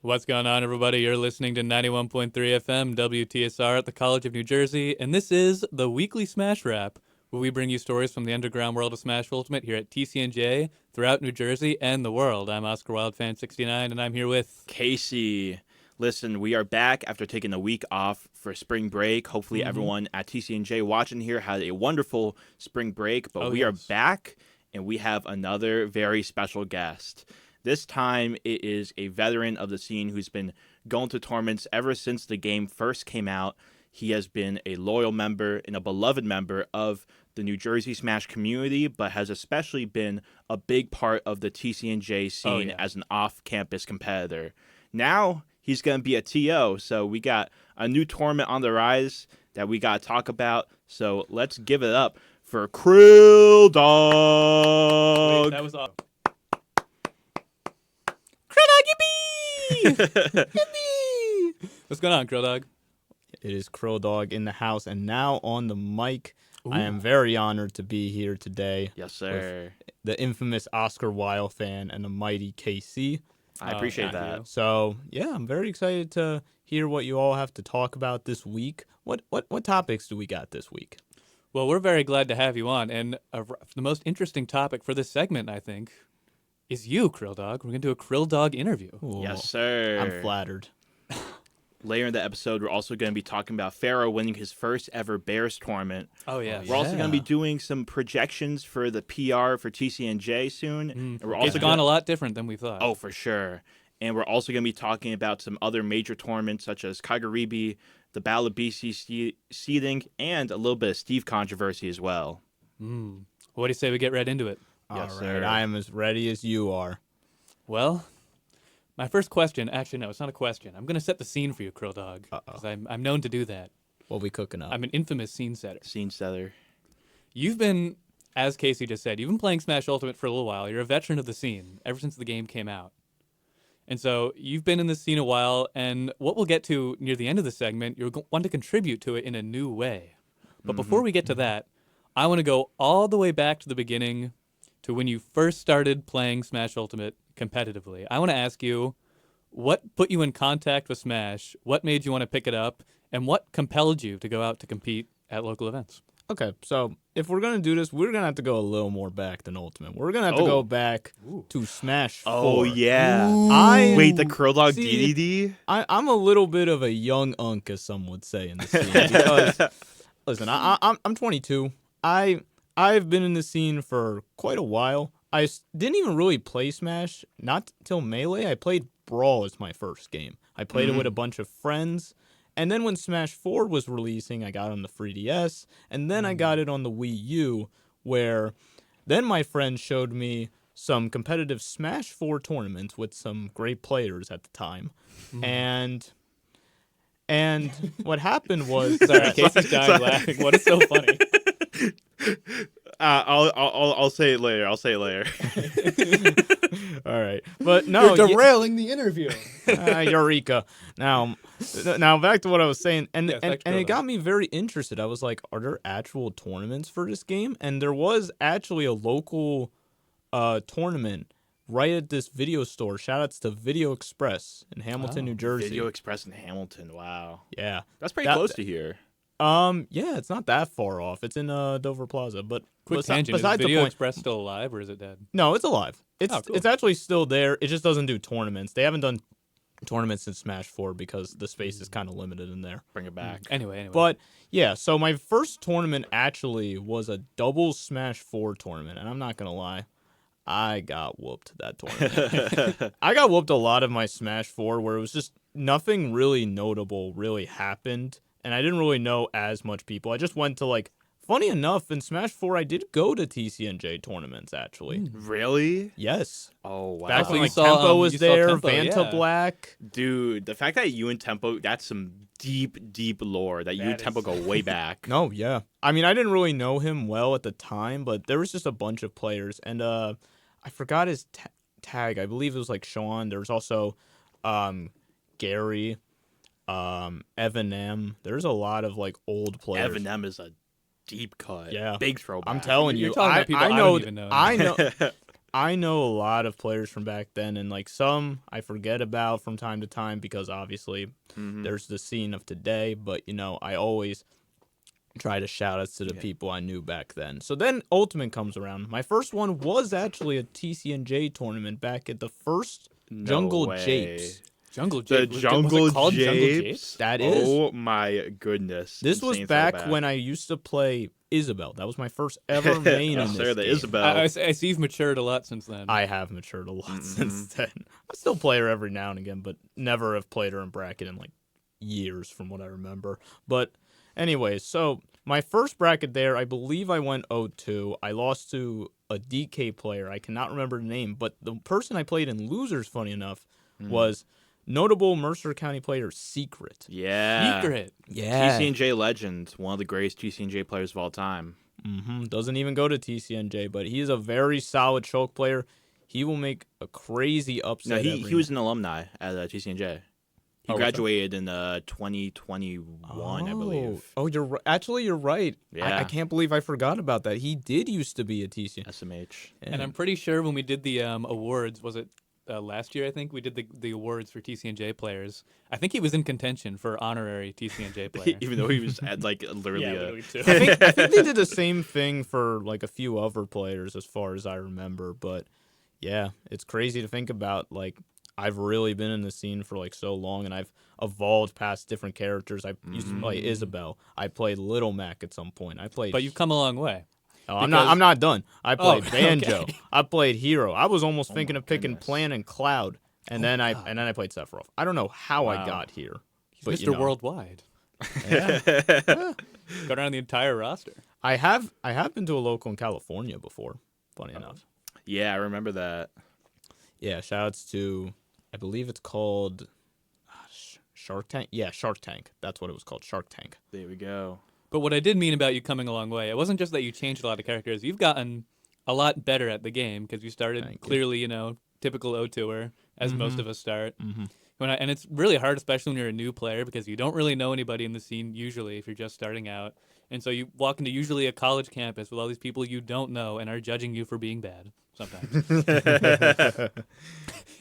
What's going on, everybody? You're listening to 91.3 FM WTSR at the College of New Jersey, and this is the weekly Smash Wrap, where we bring you stories from the underground world of Smash Ultimate here at TCNJ throughout New Jersey and the world. I'm Oscar Wildfan69, and I'm here with Casey. Listen, we are back after taking a week off for spring break. Hopefully everyone at TCNJ watching here had a wonderful spring break, but we are back, and we have another very special guest. This time, it is a veteran of the scene who's been going to tournaments ever since the game first came out. He has been a loyal member and a beloved member of the New Jersey Smash community, but has especially been a big part of the TCNJ scene as an off-campus competitor. Now, he's going to be a TO, so we got a new tournament on the rise that we got to talk about. So let's give it up for Krilldog. Wait, that was awesome. Krilldog, yippee! Yippee! What's going on, Krilldog? It is Krilldog in the house, and now on the mic. Ooh. I am very honored to be here today. Yes, sir. With the infamous Oscar Wilde fan and the mighty KC. I appreciate that. So, yeah, I'm very excited to hear what you all have to talk about this week. What topics do we got this week? Well, we're very glad to have you on, and the most interesting topic for this segment, I think, is you, Krilldog. We're going to do a Krilldog interview. Ooh, Yes, sir. I'm flattered. Later in the episode, we're also going to be talking about Pharaoh winning his first ever Bears tournament. Oh, yeah. We're also going to be doing some projections for the PR for TCNJ soon. And we're also It's gone a lot different than we thought. Oh, for sure. And we're also going to be talking about some other major tournaments such as Kagaribi, the Battle of BC seeding, and a little bit of Steve controversy as well. What do you say we get right into it? Yes, All sir. right, I am as ready as you are. Well, my first question, actually, no, it's not a question. I'm going to set the scene for you, Krilldog, because I'm known to do that. What we cooking up? I'm an infamous scene setter. Scene setter. You've been, as Casey just said, you've been playing Smash Ultimate for a little while. You're a veteran of the scene ever since the game came out. And so you've been in the scene a while, and what we'll get to near the end of the segment, you'll want to contribute to it in a new way. But before we get to that, I want to go all the way back to the beginning to when you first started playing Smash Ultimate competitively. I want to ask you, what put you in contact with Smash? What made you want to pick it up? And what compelled you to go out to compete at local events? Okay, so if we're going to do this, we're going to have to go a little more back than Ultimate. We're going to have to go back to Smash 4. Oh, yeah. Wait, the Krilldog DDD? I'm a little bit of a young unk, as some would say, in the scene. Because, listen, I'm 22. I've been in the scene for quite a while. I didn't even really play Smash, not till Melee. I played Brawl as my first game. I played it with a bunch of friends. And then when Smash 4 was releasing, I got it on the 3DS. And then I got it on the Wii U, where then my friend showed me some competitive Smash 4 tournaments with some great players at the time. And what happened was... Sorry, Casey's dying laughing. What is so funny? I'll say it later. All right. But no, You're derailing the interview. Eureka. Now back to what I was saying, and Yes, and it got me very interested. I was like, are there actual tournaments for this game? And there was actually a local tournament right at this video store. Shout outs to Video Express in Hamilton, New Jersey. Video Express in Hamilton. Wow. Yeah. That's pretty close to here. Yeah, it's not that far off. It's in Dover Plaza. But Quick tangent, is besides the Video point, Express still alive, or is it dead? no, it's alive. It's Oh, cool. it's actually still there. It just doesn't do tournaments. They haven't done tournaments since Smash 4 because the space is kind of limited in there. Bring it back. Anyway. But yeah, so my first tournament actually was a double Smash 4 tournament, and I'm not gonna lie, I got whooped that tournament. I got whooped a lot of my Smash 4 where it was just nothing really notable really happened, and I didn't really know as much people. I just went to funny enough, in Smash 4 I did go to TCNJ tournaments actually. Really? Yes. Oh, wow. Back when you saw, Tempo was you saw there, Tempo, Vanta yeah. Black. Dude, the fact that you and Tempo, that's some deep, deep lore. That you and Tempo go way back. No, yeah. I mean, I didn't really know him well at the time, but there was just a bunch of players. And I forgot his tag. I believe it was Sean. There was also Gary, Evan M. There's a lot of old players. Evan M is a deep cut. Yeah. Big throwback. I'm telling You're you, talking about people I don't even know. I know. I know a lot of players from back then, and like some I forget about from time to time because obviously there's the scene of today. But I always try to shout outs to the people I knew back then. So then Ultimate comes around. My first one was actually a TCNJ tournament back at the first Jungle Japes. Jungle The Japes. Jungle Was it called Jungle Japes? Japes? That is. Oh my goodness. This was Insane back throwback. when I used to play Isabel. That was my first ever main in this the game. Isabel. I see you've matured a lot since then. I have matured a lot since then. I still play her every now and again, but never have played her in bracket in like years from what I remember. But anyways, so my first bracket there, I believe I went 0-2. I lost to a DK player. I cannot remember the name, but the person I played in losers, funny enough, was notable Mercer County player Secret. Yeah. Secret. Yeah. TCNJ legend, one of the greatest TCNJ players of all time. Doesn't even go to TCNJ, but he's a very solid choke player. He will make a crazy upset. No, he was an alumni at TCNJ. He graduated in 2021, I believe. Oh, you're right. Yeah. I can't believe I forgot about that. He did used to be a TCNJ. SMH. And I'm pretty sure when we did the awards, was it last year? I think we did the awards for TCNJ players. I think he was in contention for honorary TCNJ player. Even though he was at like literally literally too. I think they did the same thing for like a few other players as far as I remember. But yeah, it's crazy to think about. Like, I've really been in the scene for like so long, and I've evolved past different characters. I used to play Isabel. I played Little Mac at some point. I played. But you've come a long way. Oh, I'm not done. I played Banjo. okay. I played Hero. I was almost thinking of picking Plan and Cloud, and then I played Sephiroth. I don't know how I got here. But, Mr. Worldwide. Yeah. Go around the entire roster. I have been to a local in California before. Funny enough. Yeah, I remember that. Yeah. Shoutouts to, I believe it's called Shark Tank. Yeah, Shark Tank. That's what it was called. Shark Tank. There we go. But what I did mean about you coming a long way, it wasn't just that you changed a lot of characters. You've gotten a lot better at the game because you started clearly, typical O2er, as most of us start. And it's really hard, especially when you're a new player, because you don't really know anybody in the scene usually if you're just starting out. And so you walk into usually a college campus with all these people you don't know and are judging you for being bad sometimes.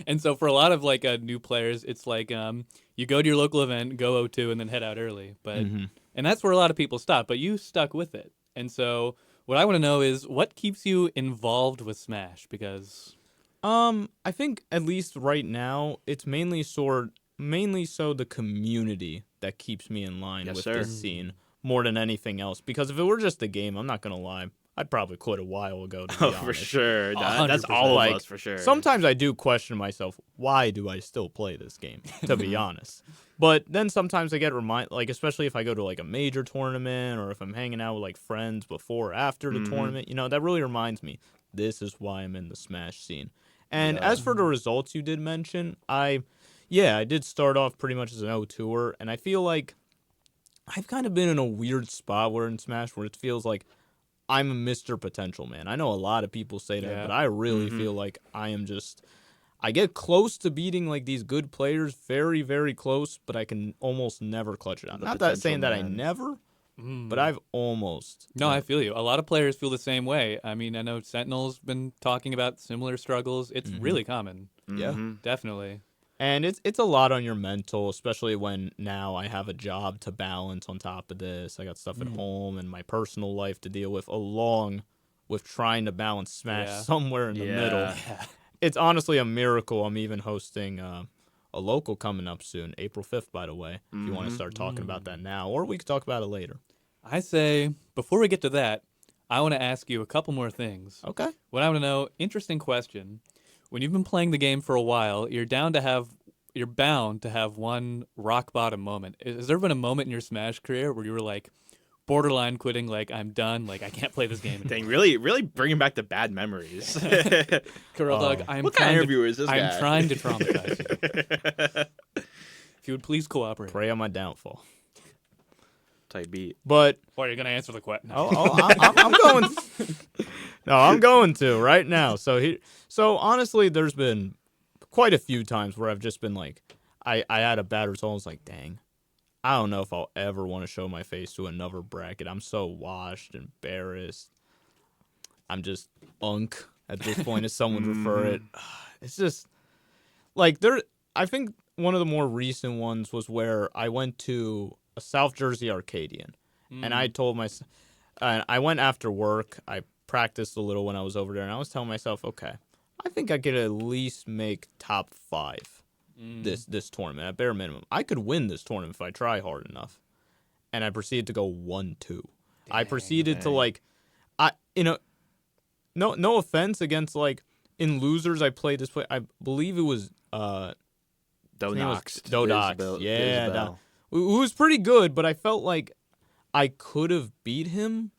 And so for a lot of like new players, it's like you go to your local event, go O2, and then head out early. But and that's where a lot of people stop. But you stuck with it. And so what I want to know is what keeps you involved with Smash? Because I think at least right now it's mainly so the community that keeps me in line with this scene more than anything else. Because if it were just a game, I'm not gonna lie, I'd probably quit a while ago. To be honest. For sure. That's all of us for sure. Sometimes I do question myself, why do I still play this game? To be honest. But then sometimes I get like especially if I go to like a major tournament or if I'm hanging out with like friends before or after the tournament, that really reminds me, this is why I'm in the Smash scene. And as for the results you did mention, I did start off pretty much as an O2er, and I feel like I've kind of been in a weird spot where in Smash where it feels like I'm a Mr. Potential Man. I know a lot of people say that, but I really feel like I get close to beating like these good players, very, very close, but I can almost never clutch it out. Not that saying that I never, but I've almost. No, I feel you. A lot of players feel the same way. I mean, I know Sentinel's been talking about similar struggles. It's really common. Yeah. Definitely. And it's a lot on your mental, especially when now I have a job to balance on top of this. I got stuff at home and my personal life to deal with, along with trying to balance Smash somewhere in the middle. Yeah. It's honestly a miracle. I'm even hosting a local coming up soon, April 5th, by the way, if you want to start talking about that now, or we could talk about it later. I say, before we get to that, I want to ask you a couple more things. Okay. What I want to know, interesting question. When you've been playing the game for a while, you're bound to have one rock bottom moment. Has there been a moment in your Smash career where you were like borderline quitting, like I'm done, like I can't play this game anymore? Dang, really bringing back the bad memories. Krilldog, what kind of interview is this guy? I'm trying to traumatize you. If you would please cooperate. Pray on my downfall. Type beat. But Or you're gonna answer the question. I'm going. No, I'm going to right now. So honestly, there's been quite a few times where I've just been like, I had a bad result. I was like, dang, I don't know if I'll ever want to show my face to another bracket. I'm so washed, embarrassed. I'm just unk. at this point, as some would refer it. It's just like there. I think one of the more recent ones was where I went to a South Jersey Arcadian, and I told myself, I went after work. I practiced a little when I was over there, and I was telling myself, okay, I think I could at least make top 5 this tournament at bare minimum. I could win this tournament if I try hard enough. And I proceeded to go 1-2. I proceeded to no offense against in losers I played this play. I believe it was Donox. Yeah, who was pretty good, but I felt like I could have beat him,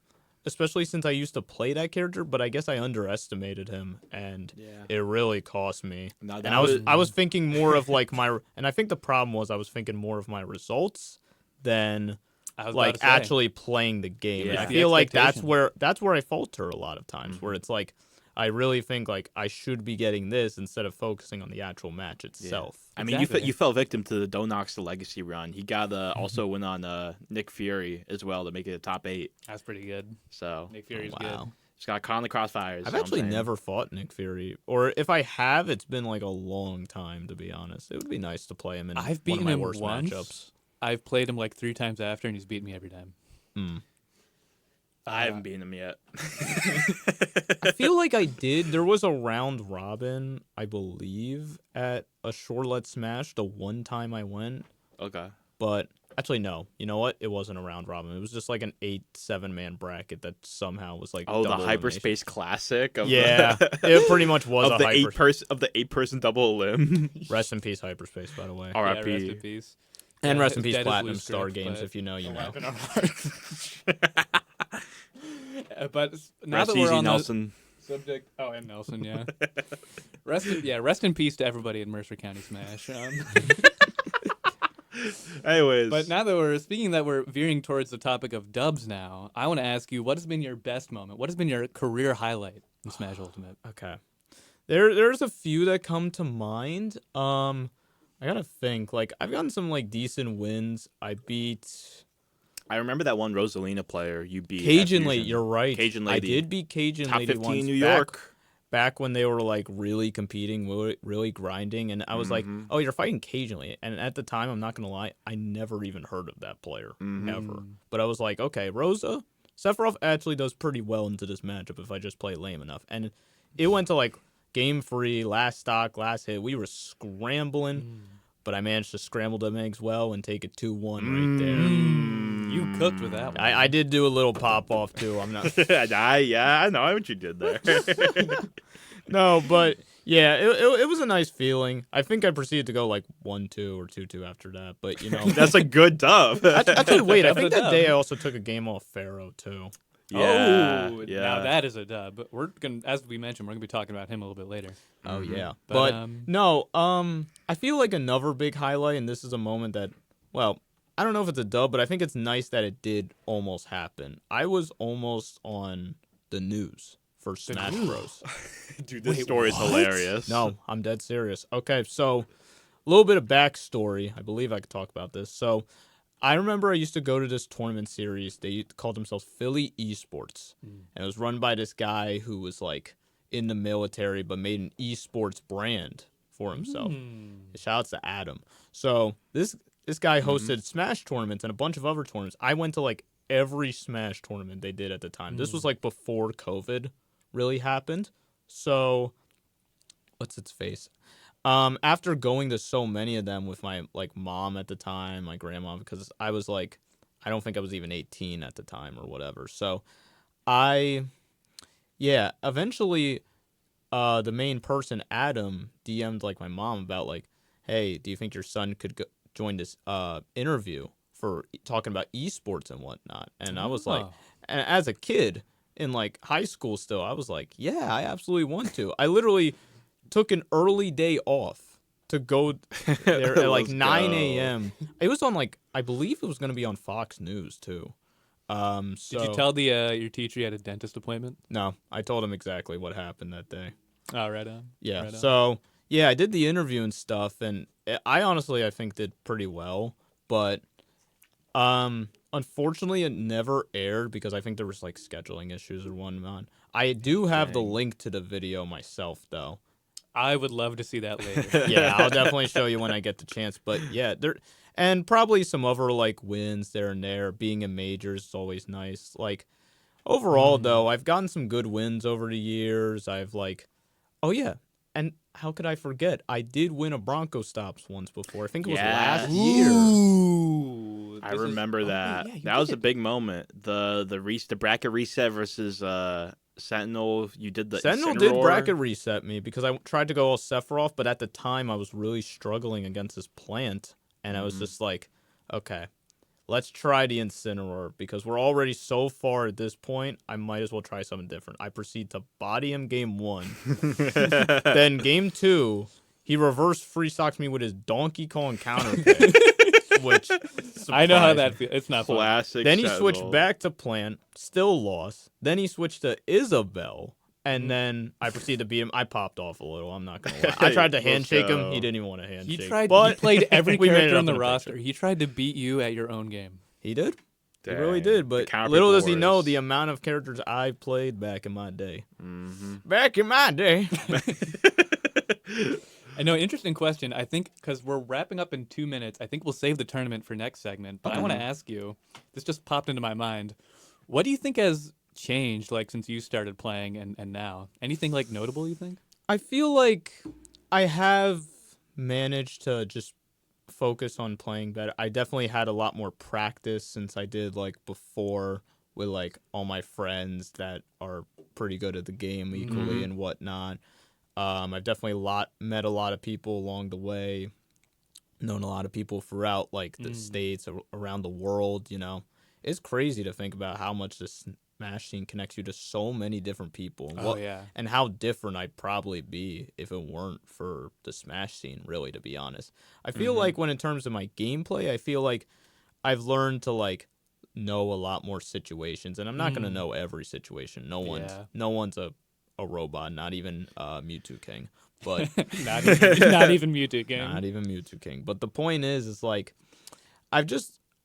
especially since I used to play that character. But I guess I underestimated him, and it really cost me. No, and I was thinking more of and I think the problem was I was thinking more of my results than actually playing the game. Yeah. And I feel like that's where I falter a lot of times, where it's like I really think I should be getting this instead of focusing on the actual match itself. I mean, you fell victim to the Donox the Legacy run. He got also went on Nick Fury as well to make it a top 8. That's pretty good. So Nick Fury's good. Just got caught in the crossfires. I've actually never fought Nick Fury, or if I have, it's been a long time, to be honest. It would be nice to play him in I've one beaten of my him worst once. matchups. I've played him 3 times after, and he's beaten me every time. I haven't beaten him yet. I feel like I did. There was a round robin, I believe, at a Shorelet Smash the one time I went. Okay. But actually, no. You know what? It wasn't a round robin. It was just an 8-7 man bracket that somehow was the double Hyperspace Classic. It pretty much was of the 8-person double elim. Rest in peace, Hyperspace. By the way, R.I.P. Rest in peace. And rest in peace, Dead as Platinum loose Star script, Games. but- If you know, you know. But now Rest that we're easy, on Nelson. the subject, and Nelson, yeah. Rest in peace to everybody in Mercer County Smash. Anyways, But now that we're veering towards the topic of dubs now, I want to ask you, what has been your best moment? What has been your career highlight in Smash Ultimate? Okay. There's a few that come to mind. I gotta think. I've gotten some decent wins. I remember that one Rosalina player you beat. Cajun Lady. You're right. Cajun Lady. I did beat Cajun Top Lady 15 once. New York. Back when they were really competing, really grinding, and I was like, "Oh, you're fighting Cajun Lady." And at the time, I'm not gonna lie, I never even heard of that player ever. But I was like, "Okay, Rosa, Sephiroth actually does pretty well into this matchup if I just play lame enough." And it went to game 3, last stock, last hit. We were scrambling. But I managed to scramble them eggs well and take it 2-1 right there. You cooked with that one. I did do a little pop off too. I'm not. I know what you did there. No, but yeah, it was a nice feeling. I think I proceeded to go 1-2 or 2-2 after that. But That's a good dub. actually, wait. I think that day I also took a game off Pharaoh too. Yeah, now that is a dub. We're gonna, as we mentioned, we're gonna be talking about him a little bit later. Oh yeah, But, no. I feel like another big highlight, and this is a moment that, well, I don't know if it's a dub, but I think it's nice that it did almost happen. I was almost on the news for Smash Bros. Dude, this story is hilarious. No, I'm dead serious. Okay, so a little bit of backstory. I believe I could talk about this. So I remember I used to go to this tournament series. They called themselves Philly Esports. And it was run by this guy who was in the military but made an esports brand for himself. Shout outs to Adam. So this guy hosted Smash tournaments and a bunch of other tournaments. I went to every Smash tournament they did at the time. This was before COVID really happened. So what's its face? After going to so many of them with my mom at the time, my grandma, because I was I don't think I was even 18 at the time or whatever. So eventually the main person, Adam, DM'd my mom about hey, do you think your son could join this interview for talking about esports and whatnot? And I was and as a kid in high school still, I was yeah, I absolutely want to. I literally took an early day off to go there at 9 a.m. It was on I believe it was going to be on Fox News too. So, did you tell your teacher you had a dentist appointment? No, I told him exactly what happened that day. Oh, right on. Yeah. Right on. So yeah, I did the interview and stuff, and I honestly I think did pretty well, but unfortunately it never aired because I think there was scheduling issues or whatnot. I do have the Dang. link to the video myself, though. I would love to see that later. Yeah, I'll definitely show you when I get the chance. But yeah, and probably some other like wins there and there. Being in majors is always nice. Like overall, though, I've gotten some good wins over the years. I've like, oh yeah, and how could I forget? I did win a Bronco Stops once before. I think it was last year. Ooh, I remember that. yeah, you That was a did. big moment. The bracket reset versus Sentinel. You did the Sentinel did Incineroar. bracket reset me because I tried to go all Sephiroth, but at the time I was really struggling against this plant, and I was just like, okay, let's try the Incineroar because we're already so far at this point. I might as well try something different. I proceed to body him game 1. Then game 2, he reverse free stocks me with his Donkey Kong counter pick, which I know how surprised that me. feels. It's not fun. Classic. Then he Sentinel. switched back to Plant, still lost. Then he switched to Isabel, and then I proceeded to beat him. I popped off a little. I'm not gonna lie. I tried to Let's handshake him. go. He didn't even want to handshake. He but played every we made it character up on the in a roster. picture. He tried to beat you at your own game. He did. He Dang. really did. The But counter little pick does he know wars. the amount of characters I played back in my day. Mm-hmm. Back in my day. I know, interesting question. I think because we're wrapping up in 2 minutes, I think we'll save the tournament for next segment. But I want to ask you, this just popped into my mind. What do you think has changed, like, since you started playing and now? Anything, like, notable, you think? I feel like I have managed to just focus on playing better. I definitely had a lot more practice since I did like before with like all my friends that are pretty good at the game equally and whatnot. I've definitely met a lot of people along the way, known a lot of people throughout like the states around the world. You know, it's crazy to think about how much this Smash scene connects you to so many different people. And yeah. and how different I'd probably be if it weren't for the Smash scene, really, to be honest. I feel like when in terms of my gameplay, I feel like I've learned to like know a lot more situations, and I'm not gonna know every situation. No one's a robot, not even Mewtwo King. But not even Mewtwo game. not even Mewtwo King. But the point is like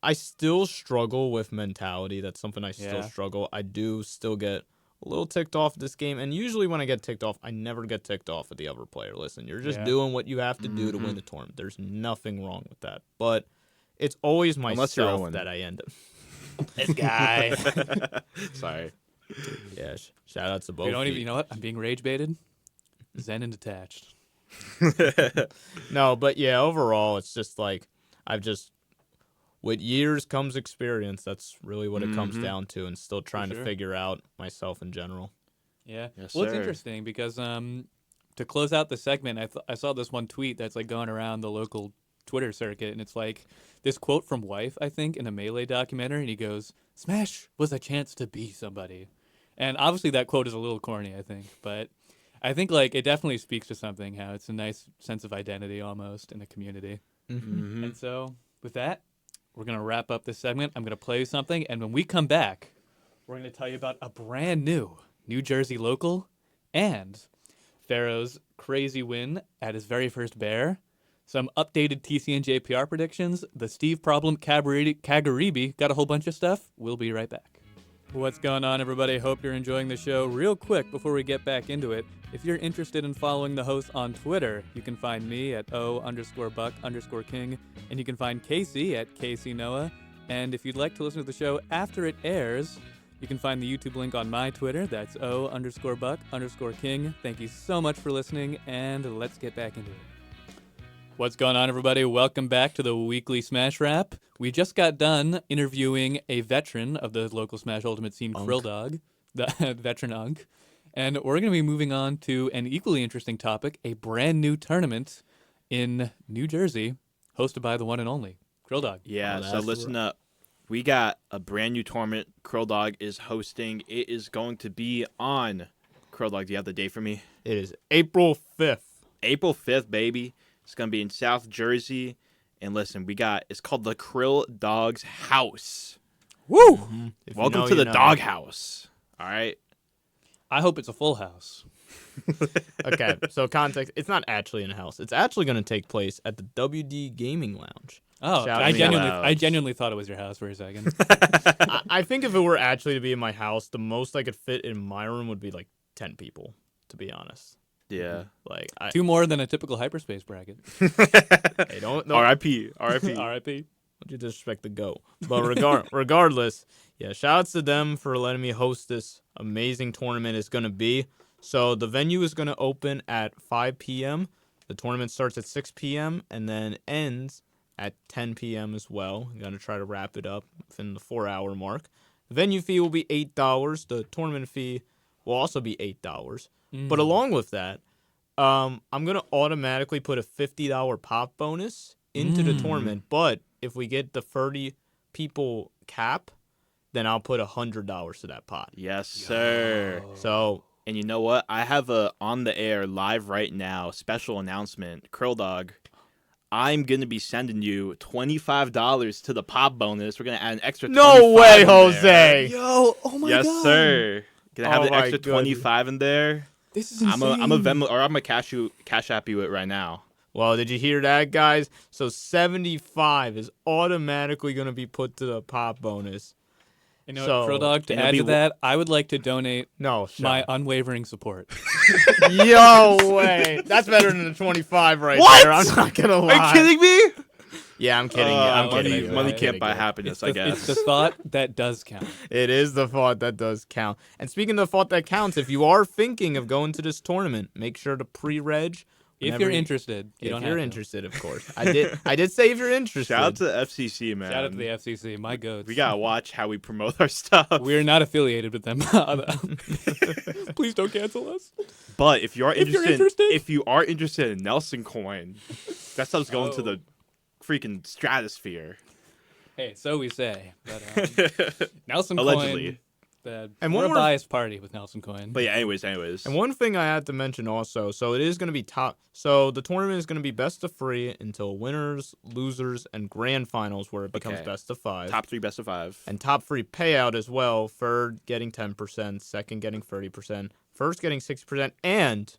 I still struggle with mentality. That's something I still struggle. I do still get a little ticked off at this game. And usually when I get ticked off, I never get ticked off at the other player. Listen, you're just doing what you have to do to win the tournament. There's nothing wrong with that. But it's always myself that I end up. This guy. Sorry. Yeah, shout out to both. You know what? I'm being rage baited. Zen and detached. No, but yeah, overall, it's just like with years comes experience. That's really what it comes down to, and still trying to figure out myself in general. Yeah. Yes, Well, it's sir. interesting because to close out the segment, I saw this one tweet that's like going around the local Twitter circuit, and it's like this quote from Wife, I think, in a Melee documentary, and he goes, "Smash was a chance to be somebody." And obviously that quote is a little corny, I think, but I think like it definitely speaks to something, how it's a nice sense of identity almost in a community. And so with that, we're going to wrap up this segment. I'm going to play you something, and when we come back, we're going to tell you about a brand new New Jersey local and Pharaoh's crazy win at his very first bear, some updated TCNJ PR predictions, the Steve Problem Kagaribi, got a whole bunch of stuff. We'll be right back. What's going on, everybody? Hope you're enjoying the show. Real quick, before we get back into it, if you're interested in following the host on Twitter, you can find me at O_Buck_King, and you can find Casey at CaseyNoah. And if you'd like to listen to the show after it airs, you can find the YouTube link on my Twitter. That's O_Buck_King. Thank you so much for listening, and let's get back into it. What's going on, everybody? Welcome back to the weekly Smash Wrap. We just got done interviewing a veteran of the local Smash Ultimate scene, Krilldog, the veteran Unk. And we're going to be moving on to an equally interesting topic, a brand new tournament in New Jersey, hosted by the one and only Krilldog. Yeah, so listen up. We got a brand new tournament Krilldog is hosting. It is going to be on Krilldog. Do you have the date for me? It is April 5th. April 5th, baby. It's going to be in South Jersey. And listen, it's called the Krilldog's House. Woo! Welcome to the dog house. All right. I hope it's a full house. Okay, so context. It's not actually in a house. It's actually going to take place at the WD Gaming Lounge. Oh, Shout I out. genuinely thought it was your house for a second. I think if it were actually to be in my house, the most I could fit in my room would be like 10 people, to be honest. Yeah. Like, 2 more than a typical hyperspace bracket. hey, don't R.I.P. R.I.P. Don't you disrespect the GOAT. But regardless, yeah, shout outs to them for letting me host this amazing tournament it's going to be. So the venue is going to open at 5 p.m. The tournament starts at 6 p.m. and then ends at 10 p.m. as well. I'm going to try to wrap it up within the 4-hour mark. The venue fee will be $8. The tournament fee will also be $8. But along with that, I'm going to automatically put a $50 pop bonus into the tournament. But if we get the 30 people cap, then I'll put $100 to that pot. Yes, sir. So, and you know what? I have a on the air live right now special announcement. Krilldog, I'm gonna be sending you $25 to the pop bonus. We're gonna add an extra. no way, in Jose. there. Yo, oh my god. Yes, sir. Gonna have Oh an my extra 25 in there. This is insane. I'm a Venmo or I'm gonna cash app you it right now. Well, did you hear that, guys? So 75 is automatically going to be put to the pop bonus. You know, So- Krilldog, to And it'll add be to that, I would like to donate No, my unwavering support. Yo, way. That's better than the 25 right What? there. I'm not going to lie. Are you kidding me? Yeah, I'm kidding you. I'm money kidding you. money I'm can't kidding buy you. happiness, It's I guess. the thought that does count. It is the thought that does count. And speaking of the thought that counts, if you are thinking of going to this tournament, make sure to pre-reg. If whenever you're interested, you if don't you're have to. interested, of course. I did say if you're interested. Shout out to the FCC, man. Shout out to the FCC, my goats. We gotta watch how we promote our stuff. We're not affiliated with them. Please don't cancel us. But if you are If you're interested, interested? if you are interested in Nelson Coin, that stuff's going to Oh. the freaking stratosphere. Hey, so we say. But, Nelson Allegedly. Coin. And And one we're a more- biased party with Nelson Coin. But yeah, anyways. And one thing I had to mention also, so it is going to be top. So the tournament is going to be best of 3 until winners, losers, and grand finals, where it becomes Okay. best of 5. Top 3 best of 5. And top 3 payout as well. Third getting 10%, second getting 30%, first getting 60%, and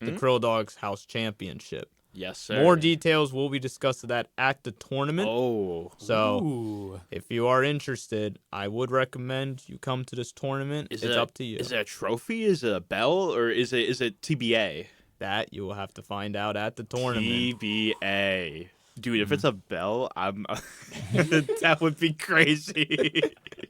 the Krilldog's House Championship. Yes, sir. More details will be discussed of that at the tournament. Oh. So Ooh. if you are interested, I would recommend you come to this tournament. It's up to you. Is it a trophy? Is it a bell? Or is it TBA? That you will have to find out at the tournament. TBA. Dude, if it's a bell, I'm that would be crazy.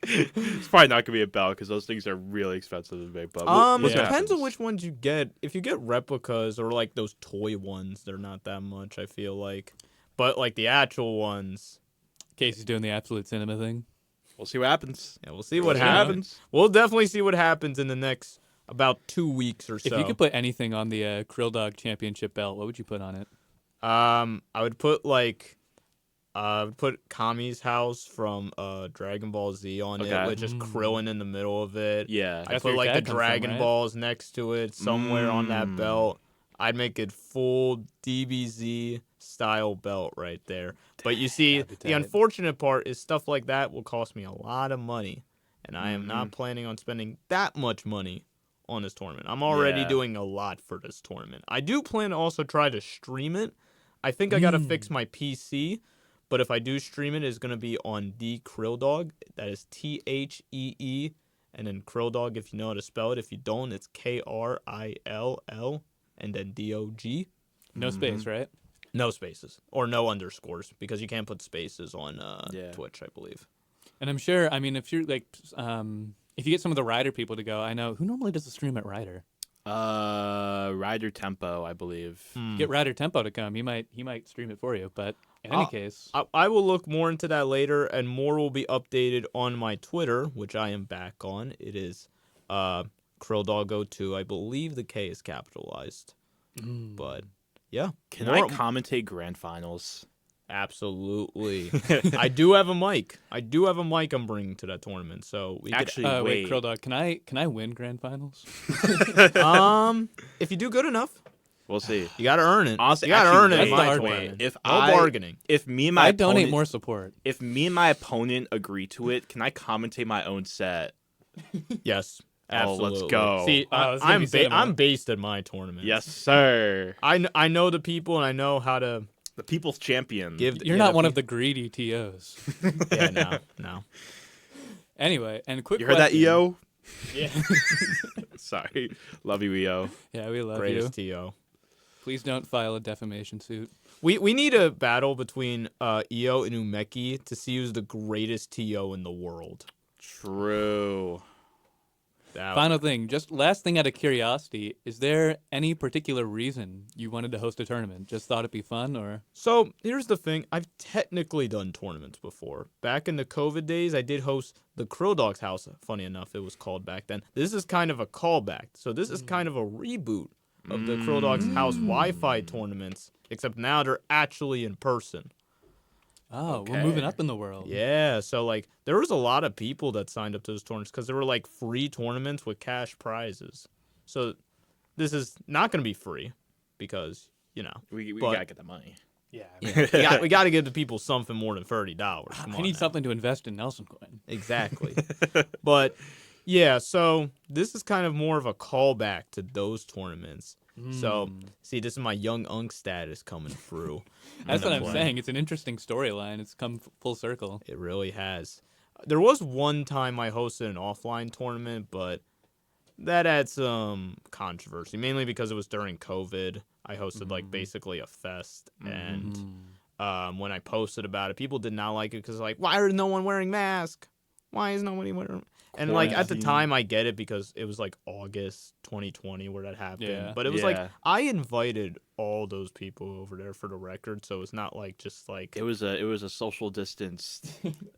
It's probably not gonna be a bell because those things are really expensive to make. But It we'll see what depends on happens. which ones you get. If you get replicas or like those toy ones, they're not that much, I feel like. But like the actual ones, Casey's doing the absolute cinema thing. We'll see what happens. yeah, we'll see what We'll see happens. We'll definitely see what happens in the next about 2 weeks or so. If you could put anything on the Krilldog Championship belt, what would you put on it? I would put Kami's house from Dragon Ball Z on Okay. it with just Krillin in the middle of it. Yeah. I'd That's put where your like the dad comes from, Dragon right? Balls next to it somewhere on that belt. I'd make it full DBZ style belt right there. But you see, that'd be the tight. unfortunate part is stuff like that will cost me a lot of money, and I am not planning on spending that much money on this tournament. I'm already Yeah. doing a lot for this tournament. I do plan to also try to stream it. I think I got to fix my PC, but if I do stream it, it's going to be on the Krilldog. That is THEE, and then Krilldog if you know how to spell it. If you don't, it's KRILL, and then DOG. No space, right? No spaces or no underscores because you can't put spaces on Yeah. Twitch, I believe. And I'm sure, I mean, if you're like, if you get some of the Rider people to go, I know, who normally does the stream at Rider? Rider Tempo, I believe. Get Rider Tempo to come. He might stream it for you. But in any case, I will look more into that later, and more will be updated on my Twitter, which I am back on. It is Krilldog02. I believe the K is capitalized. But yeah, Can more- I commentate grand finals? Absolutely. I do have a mic. I'm bringing to that tournament. So we Actually, wait, wait. Krilldog, can I win grand finals? could, if you do good enough, We'll see. you got to earn it. Honestly, you got to actually, earn it that's in the my hard tournament. If no I- bargaining. If me and my I donate opponent, more support. if me and my opponent agree to it, can I commentate my own set? Yes, Absolutely. let's go. See, Oh, it's gonna be cinema. I'm based at my tournament. Yes, sir. I know the people and I know how to The people's champion. give. You're not one of the greedy TOs. Yeah, no. Anyway, and quick You heard that, question. EO? Yeah. Sorry. Love you, EO. Yeah, we love Greatest you. TO. Please don't file a defamation suit. We need a battle between EO and Umeki to see who's the greatest TO in the world. True. Final thing, just last thing out of curiosity, is there any particular reason you wanted to host a tournament? Just thought it'd be fun, or? So here's the thing. I've technically done tournaments before. Back in the COVID days, I did host the Krilldog's house. Funny enough, it was called back then. This is kind of a callback. So this is kind of a reboot of the Krilldog's house Wi-Fi tournaments, except now they're actually in person. Oh, Okay. we're moving up in the world. Yeah, so like there was a lot of people that signed up to those tournaments because there were like free tournaments with cash prizes. So this is not going to be free because We But- gotta get the money. Yeah. we got to give the people something more than $30. Come I on need now. something to invest in Nelson Coin. Exactly. But yeah, so this is kind of more of a callback to those tournaments. So see, this is my young unk status coming through. That's what I'm play. saying. It's an interesting storyline. It's come full circle. It really has. There was one time I hosted an offline tournament, but that had some controversy, mainly because it was during COVID. I hosted like basically a fest, and when I posted about it, people did not like it because like, why is no one wearing masks? Why is nobody wearing? And like at the Quarantine. time, I get it because it was like August 2020 where that happened. Yeah. But it was like Yeah. I invited all those people over there for the record, so it's not like just like It was a social distance.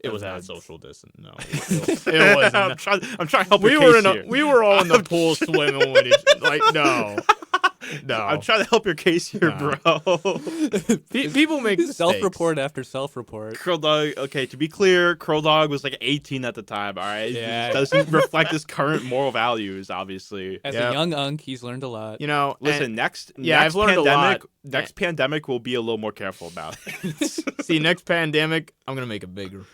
it was not event. social distance. No, it was. I'm trying to help We your were case in a, here. we were all in the pool swimming with each. Like no. I'm trying to help your case here, No. bro. People make mistakes. Self-report after self-report. Krilldog, okay, to be clear, Krilldog was like 18 at the time, all right? Yeah. It doesn't reflect his current moral values, obviously. As Yep. a young unk, he's learned a lot. You know, Listen, next yeah, next I've learned a pandemic, lot. next pandemic we'll be a little more careful about. see, next pandemic, I'm gonna make it bigger.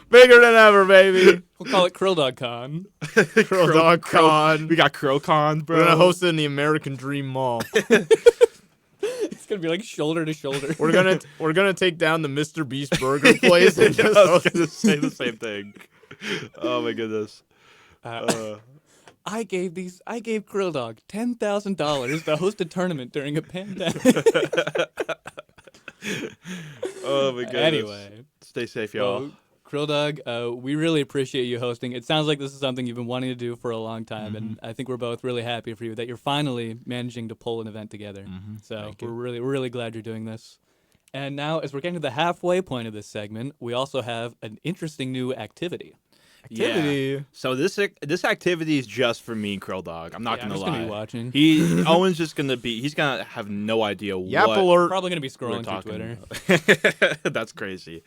Bigger than ever, baby. We'll call it Krilldog Con. Krilldog Con. We got KrillCon, bro. We're gonna host it in the American Dream Mall. It's gonna be like shoulder to shoulder. We're gonna take down the Mr. Beast Burger place and I just was host gonna say the same thing. Oh my goodness. I gave Krilldog $10,000 to host a tournament during a pandemic. Oh my goodness. Anyway, Stay safe, y'all. well, Krilldog, we really appreciate you hosting. It sounds like this is something you've been wanting to do for a long time, and I think we're both really happy for you that you're finally managing to pull an event together. So we're really glad you're doing this. And now, as we're getting to the halfway point of this segment, we also have an interesting new activity. activity. Yeah. So this activity is just for me and Krilldog. I'm not Yeah, I'm gonna just lie. gonna be watching. Owen's just gonna be. He's gonna have no idea Yap what alert. Probably gonna be we're scrolling through talking Twitter. about. That's crazy.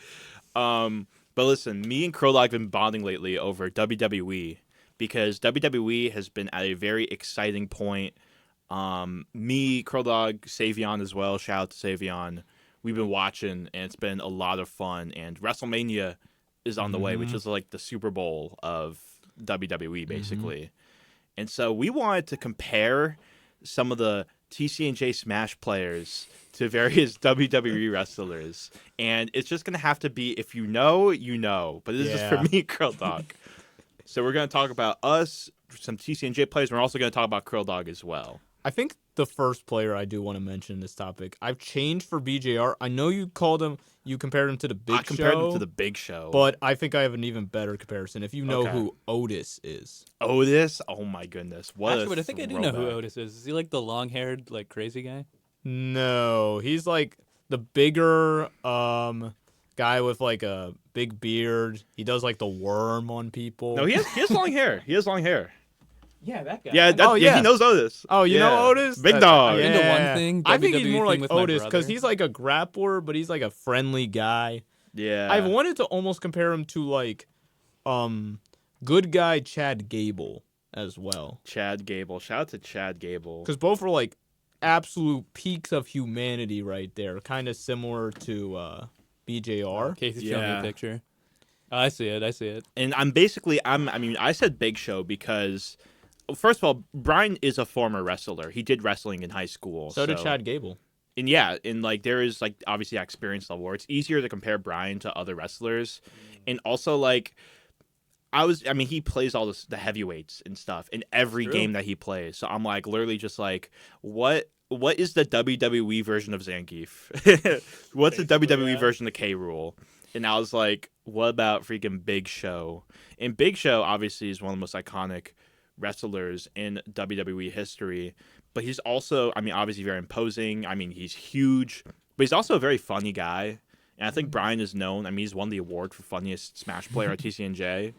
But listen, me and Krilldog have been bonding lately over WWE because WWE has been at a very exciting point. Me, Krilldog, Savion as well. Shout out to Savion. We've been watching, and it's been a lot of fun. And WrestleMania is on the way, which is like the Super Bowl of WWE, basically. And so we wanted to compare some of the TCNJ Smash players to various WWE wrestlers. And it's just going to have to be, if you know, you know. But this is Yeah. for me, Krilldog. So we're going to talk about us, some TCNJ players. And we're also going to talk about Krilldog as well. I think the first player I do want to mention in this topic, I've changed for BJR. I know you compared him to the Big Show. I compared him to the Big Show. But I think I have an even better comparison. If you know Okay. who Otis is. Otis? Oh my goodness. What Actually, but I think I do know who throwback. Otis is. Is he like the long-haired, like crazy guy? No, he's like the bigger guy with like a big beard. He does like the worm on people. No, he has long hair. He has long hair. Yeah, that guy. Yeah, Oh, yeah, yeah. he knows Otis. Oh, you know Otis? Big dog. I've been to one thing, I think he's WWE more thing like with my Otis because brother. he's like a grappler, but he's like a friendly guy. Yeah. I've wanted to almost compare him to like good guy Chad Gable as well. Chad Gable. Shout out to Chad Gable. Because both are like absolute peaks of humanity right there. Kind of similar to BJR. Casey's showing me Yeah. a picture. I see it. I see it. And I said Big Show because, first of all, Brian is a former wrestler. He did wrestling in high school. So did Chad Gable. And yeah, and like there is like obviously that experience level where it's easier to compare Brian to other wrestlers. And also like he plays all the heavyweights and stuff in every game that he plays. So I'm like literally just like, what is the WWE version of Zangief? What's the WWE version of K Rule? And I was like, what about freaking Big Show? And Big Show obviously is one of the most iconic wrestlers in WWE history. But he's also, obviously very imposing. He's huge, but he's also a very funny guy. And I think Brian is known. He's won the award for funniest Smash player at TCNJ.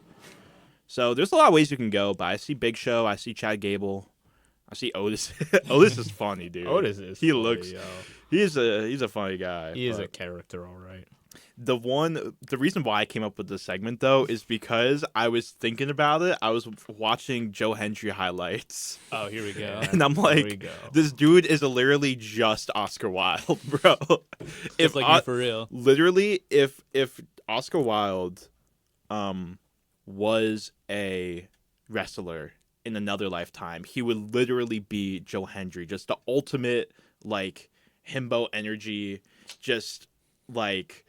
So there's a lot of ways you can go. But I see Big Show. I see Chad Gable. I see Otis. Otis is funny, dude. Otis is. He's a funny guy. He is a character, all right. The reason why I came up with this segment though is because I was thinking about it. I was watching Joe Hendry highlights. Oh, here we go. And I'm like, this dude is literally just Oscar Wilde, bro. If like you for real. Literally, if Oscar Wilde was a wrestler in another lifetime, he would literally be Joe Hendry, just the ultimate like himbo energy, just like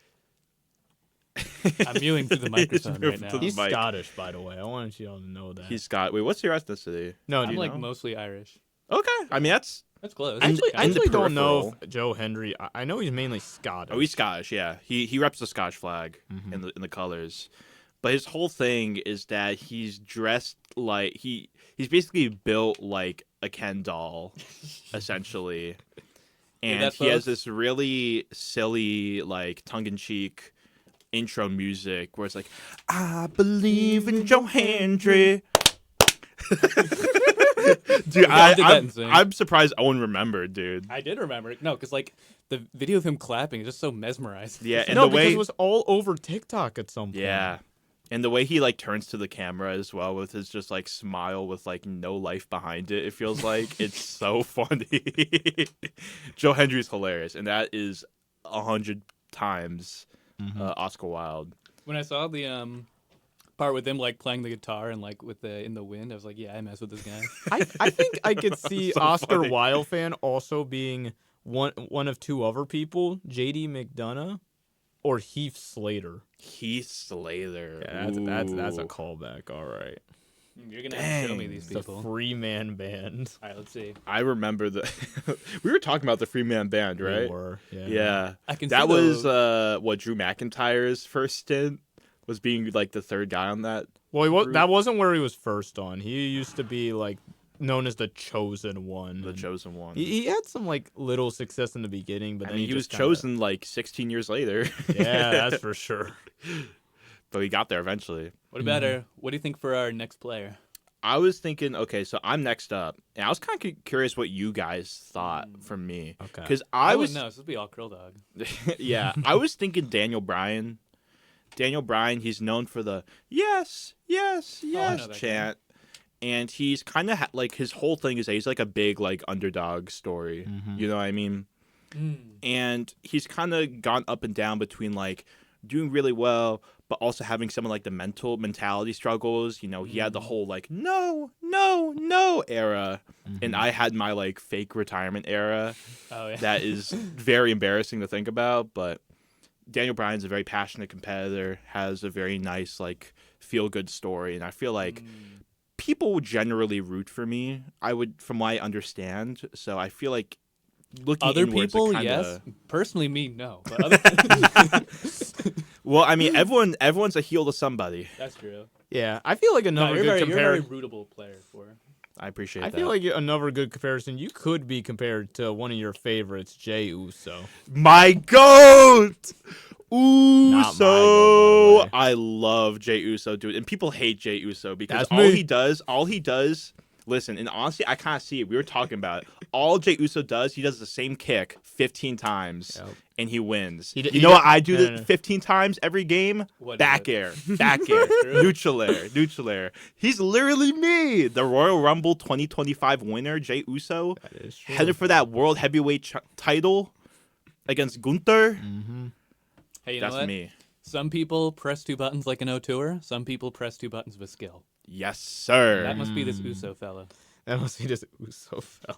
I'm mewing through the microphone right now. He's Scottish, by the way. I wanted you all to know that. He's Scottish. Wait, what's your ethnicity? No, I'm like mostly Irish. Okay, that's close. I actually don't know peripheral. if Joe Hendry. I know he's mainly Scottish. Oh, he's Scottish. Yeah, he reps the Scottish flag in the colors. But his whole thing is that he's dressed like he's basically built like a Ken doll, essentially. And he has this really silly, like tongue-in-cheek intro music where it's like, "I believe in Joe Hendry." Dude, I'm surprised Owen remembered, dude. I did remember it. No, because like the video of him clapping is just so mesmerizing. Yeah, and because it was all over TikTok at some point. Yeah. And the way he like turns to the camera as well with his just like smile with like no life behind it, it feels like it's so funny. Joe Hendry's hilarious, and that is 100 times Oscar Wilde. When I saw the part with him like playing the guitar and like with the in the wind, I was like, yeah, I mess with this guy. I think I could see So Oscar funny. Wilde fan also being one of two other people, JD McDonough or Heath Slater. Heath Slater. Yeah, that's a callback. All right. You're gonna have to show me these The people. Free Man Band. All right, let's see. I remember we were talking about the Free Man Band, right? We were. Yeah. Yeah. I can. That see was the... Drew McIntyre's first stint was being like the third guy on that. Well, that wasn't where he was first on. He used to be like known as the Chosen One. The Chosen One. He had some like little success in the beginning, but then he was just kinda... chosen like 16 years later. Yeah, that's for sure. But he got there eventually. What about what do you think for our next player? I was thinking, okay, so I'm next up, and I was kind of curious what you guys thought from me. Okay. Because I was no, this would be all Krilldog. Yeah, I was thinking Daniel Bryan. Daniel Bryan, he's known for the yes chant. And he's kind of like his whole thing is that he's like a big like underdog story. You know what I mean? And he's kind of gone up and down between like doing really well, but also having some of like the mentality struggles. You know, he had the whole like no era, and I had my like fake retirement era. Oh yeah. That is very embarrassing to think about. But Daniel Bryan's a very passionate competitor, has a very nice like feel good story, and I feel like people generally root for me. I would, from what I understand. So I feel like looking other inwards, people, kinda... yes. Personally, me, no. But other... Well, I mean, everyone's a heel to somebody. That's true. Yeah, I feel like another good You're a comparison. very rootable player for. I appreciate that. I feel like another good comparison. You could be compared to one of your favorites, Jey Uso. My goat. Uso. Not my goat, by the way. I love Jey Uso, dude. And people hate Jey Uso because That's all me. he does. Listen, and honestly, I kind of see it. We were talking about it. All Jey Uso does, he does the same kick 15 times, and he wins. You know what I do 15 times every game? Back air, neutral air. He's literally me. The Royal Rumble 2025 winner, Jey Uso, headed for that World Heavyweight title against Gunther. Hey, you That's know what? me. Some people press 2 buttons like an O2er. Some people press 2 buttons with skill. Yes, sir. That must be this Uso fella. That must be just Uso fella.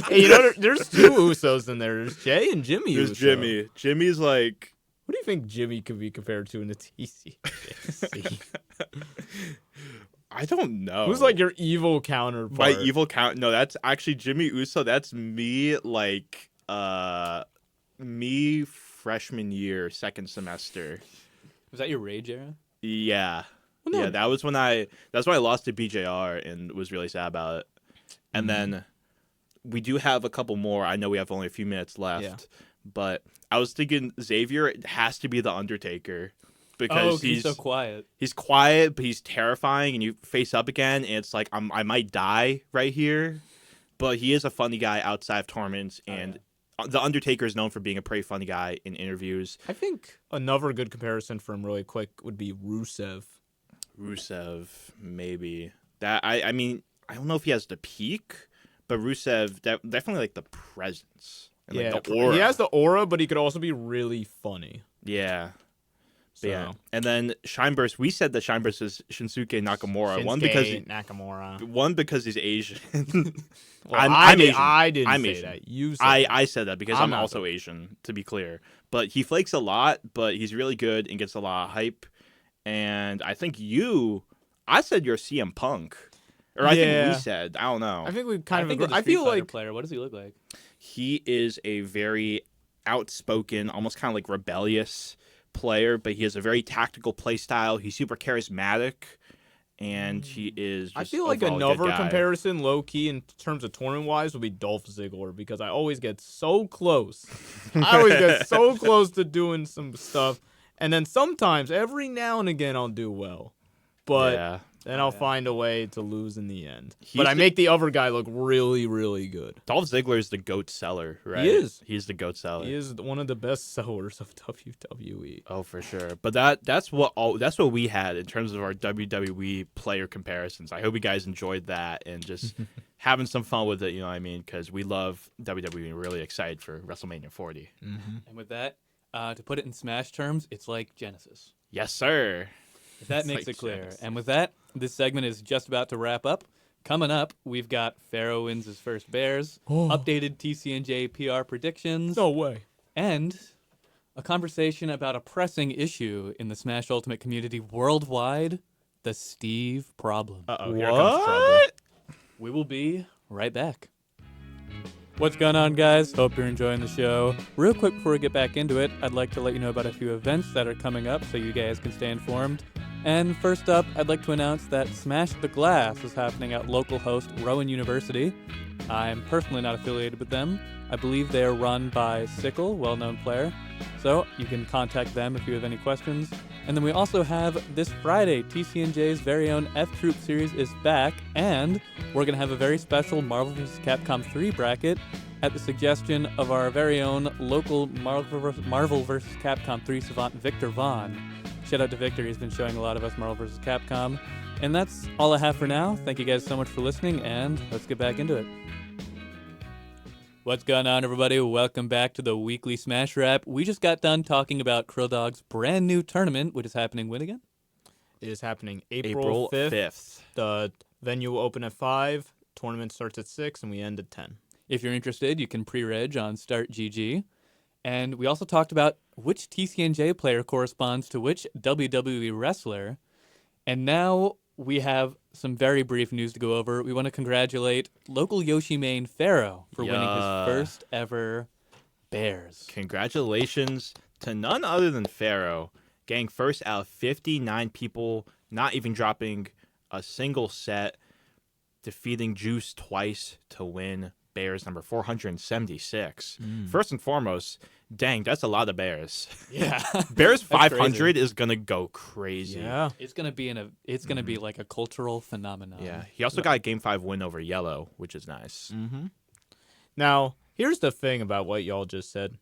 Hey, there's 2 Usos in there. There's Jay and Jimmy. There's Uso. Jimmy. Jimmy's like. What do you think Jimmy could be compared to in the TCC? I don't know. Who's like your evil counterpart? My evil count? No, that's actually Jimmy Uso. That's me. Like, me freshman year, second semester. Was that your rage era? Yeah. Well, no. Yeah, that's when I lost to BJR and was really sad about it. And then we do have a couple more. I know we have only a few minutes left, but I was thinking Xavier, it has to be the Undertaker because he's so quiet. He's quiet, but he's terrifying, and you face up again, and it's like I might die right here. But he is a funny guy outside of tournaments, and the Undertaker is known for being a pretty funny guy in interviews. I think another good comparison for him really quick would be Rusev. Rusev, maybe. That I mean, I don't know if he has the peak, but Rusev definitely like the presence and like the aura. He has the aura, but he could also be really funny. Yeah. So. Yeah. And then Shineburst, we said that Shineburst is Shinsuke Nakamura. Nakamura. One because he's Asian. Well, I'm Asian. I didn't I'm say Asian. that. You said I said that because I'm not also Asian, to be clear. But he flakes a lot, but he's really good and gets a lot of hype. And I think I said you're CM Punk. Or I think we said, I don't know. I think we kind of agree. I feel like player. What does he look like? He is a very outspoken, almost kind of like rebellious player, but he has a very tactical play style. He's super charismatic, and he is just I feel like another comparison, low key, in terms of tournament wise, would be Dolph Ziggler, because I always get so close. I always get so close to doing some stuff, and then sometimes, every now and again, I'll do well. But then I'll find a way to lose in the end. But I make the other guy look really, really good. Dolph Ziggler is the GOAT seller, right? He is. He's the GOAT seller. He is one of the best sellers of WWE. Oh, for sure. But that's what we had in terms of our WWE player comparisons. I hope you guys enjoyed that and just having some fun with it, you know what I mean? Because we love WWE and we're really excited for WrestleMania 40. Mm-hmm. And with that, to put it in Smash terms, it's like Genesis. Yes, sir. If that makes it clear. Genesis. And with that, this segment is just about to wrap up. Coming up, we've got Pharaoh wins his first Bears, updated TCNJ PR predictions. No way. And a conversation about a pressing issue in the Smash Ultimate community worldwide, the Steve problem. Uh-oh, here comes trouble. We will be right back. What's going on, guys? Hope you're enjoying the show. Real quick before we get back into it, I'd like to let you know about a few events that are coming up so you guys can stay informed. And first up, I'd like to announce that Smash the Glass is happening at local host Rowan University. I'm personally not affiliated with them. I believe they are run by Sickle, well-known player. So you can contact them if you have any questions. And then we also have this Friday, TCNJ's very own F-Troop series is back, and we're going to have a very special Marvel vs. Capcom 3 bracket at the suggestion of our very own local Marvel vs. Capcom 3 savant, Victor Vaughn. Shout out to Victor, he's been showing a lot of us Marvel vs. Capcom. And that's all I have for now. Thank you guys so much for listening, and let's get back into it. What's going on, everybody? Welcome back to the weekly Smash Wrap. We just got done talking about Krilldog's brand new tournament, which is happening when again? It is happening April 5th. The venue will open at 5, tournament starts at 6, and we end at 10. If you're interested, you can pre-reg on StartGG. And we also talked about which TCNJ player corresponds to which WWE wrestler. And now we have some very brief news to go over. We want to congratulate local Yoshi main Pharaoh for winning his first ever Bears. Congratulations to none other than Pharaoh, getting first out of 59 people, not even dropping a single set, defeating Juice twice to win Bears number 476. First and foremost, dang, that's a lot of Bears. Yeah. Bears 500 is going to go crazy. Yeah. It's going to be like a cultural phenomenon. Yeah. He also got a Game 5 win over Yellow, which is nice. Mm-hmm. Now, here's the thing about what y'all just said.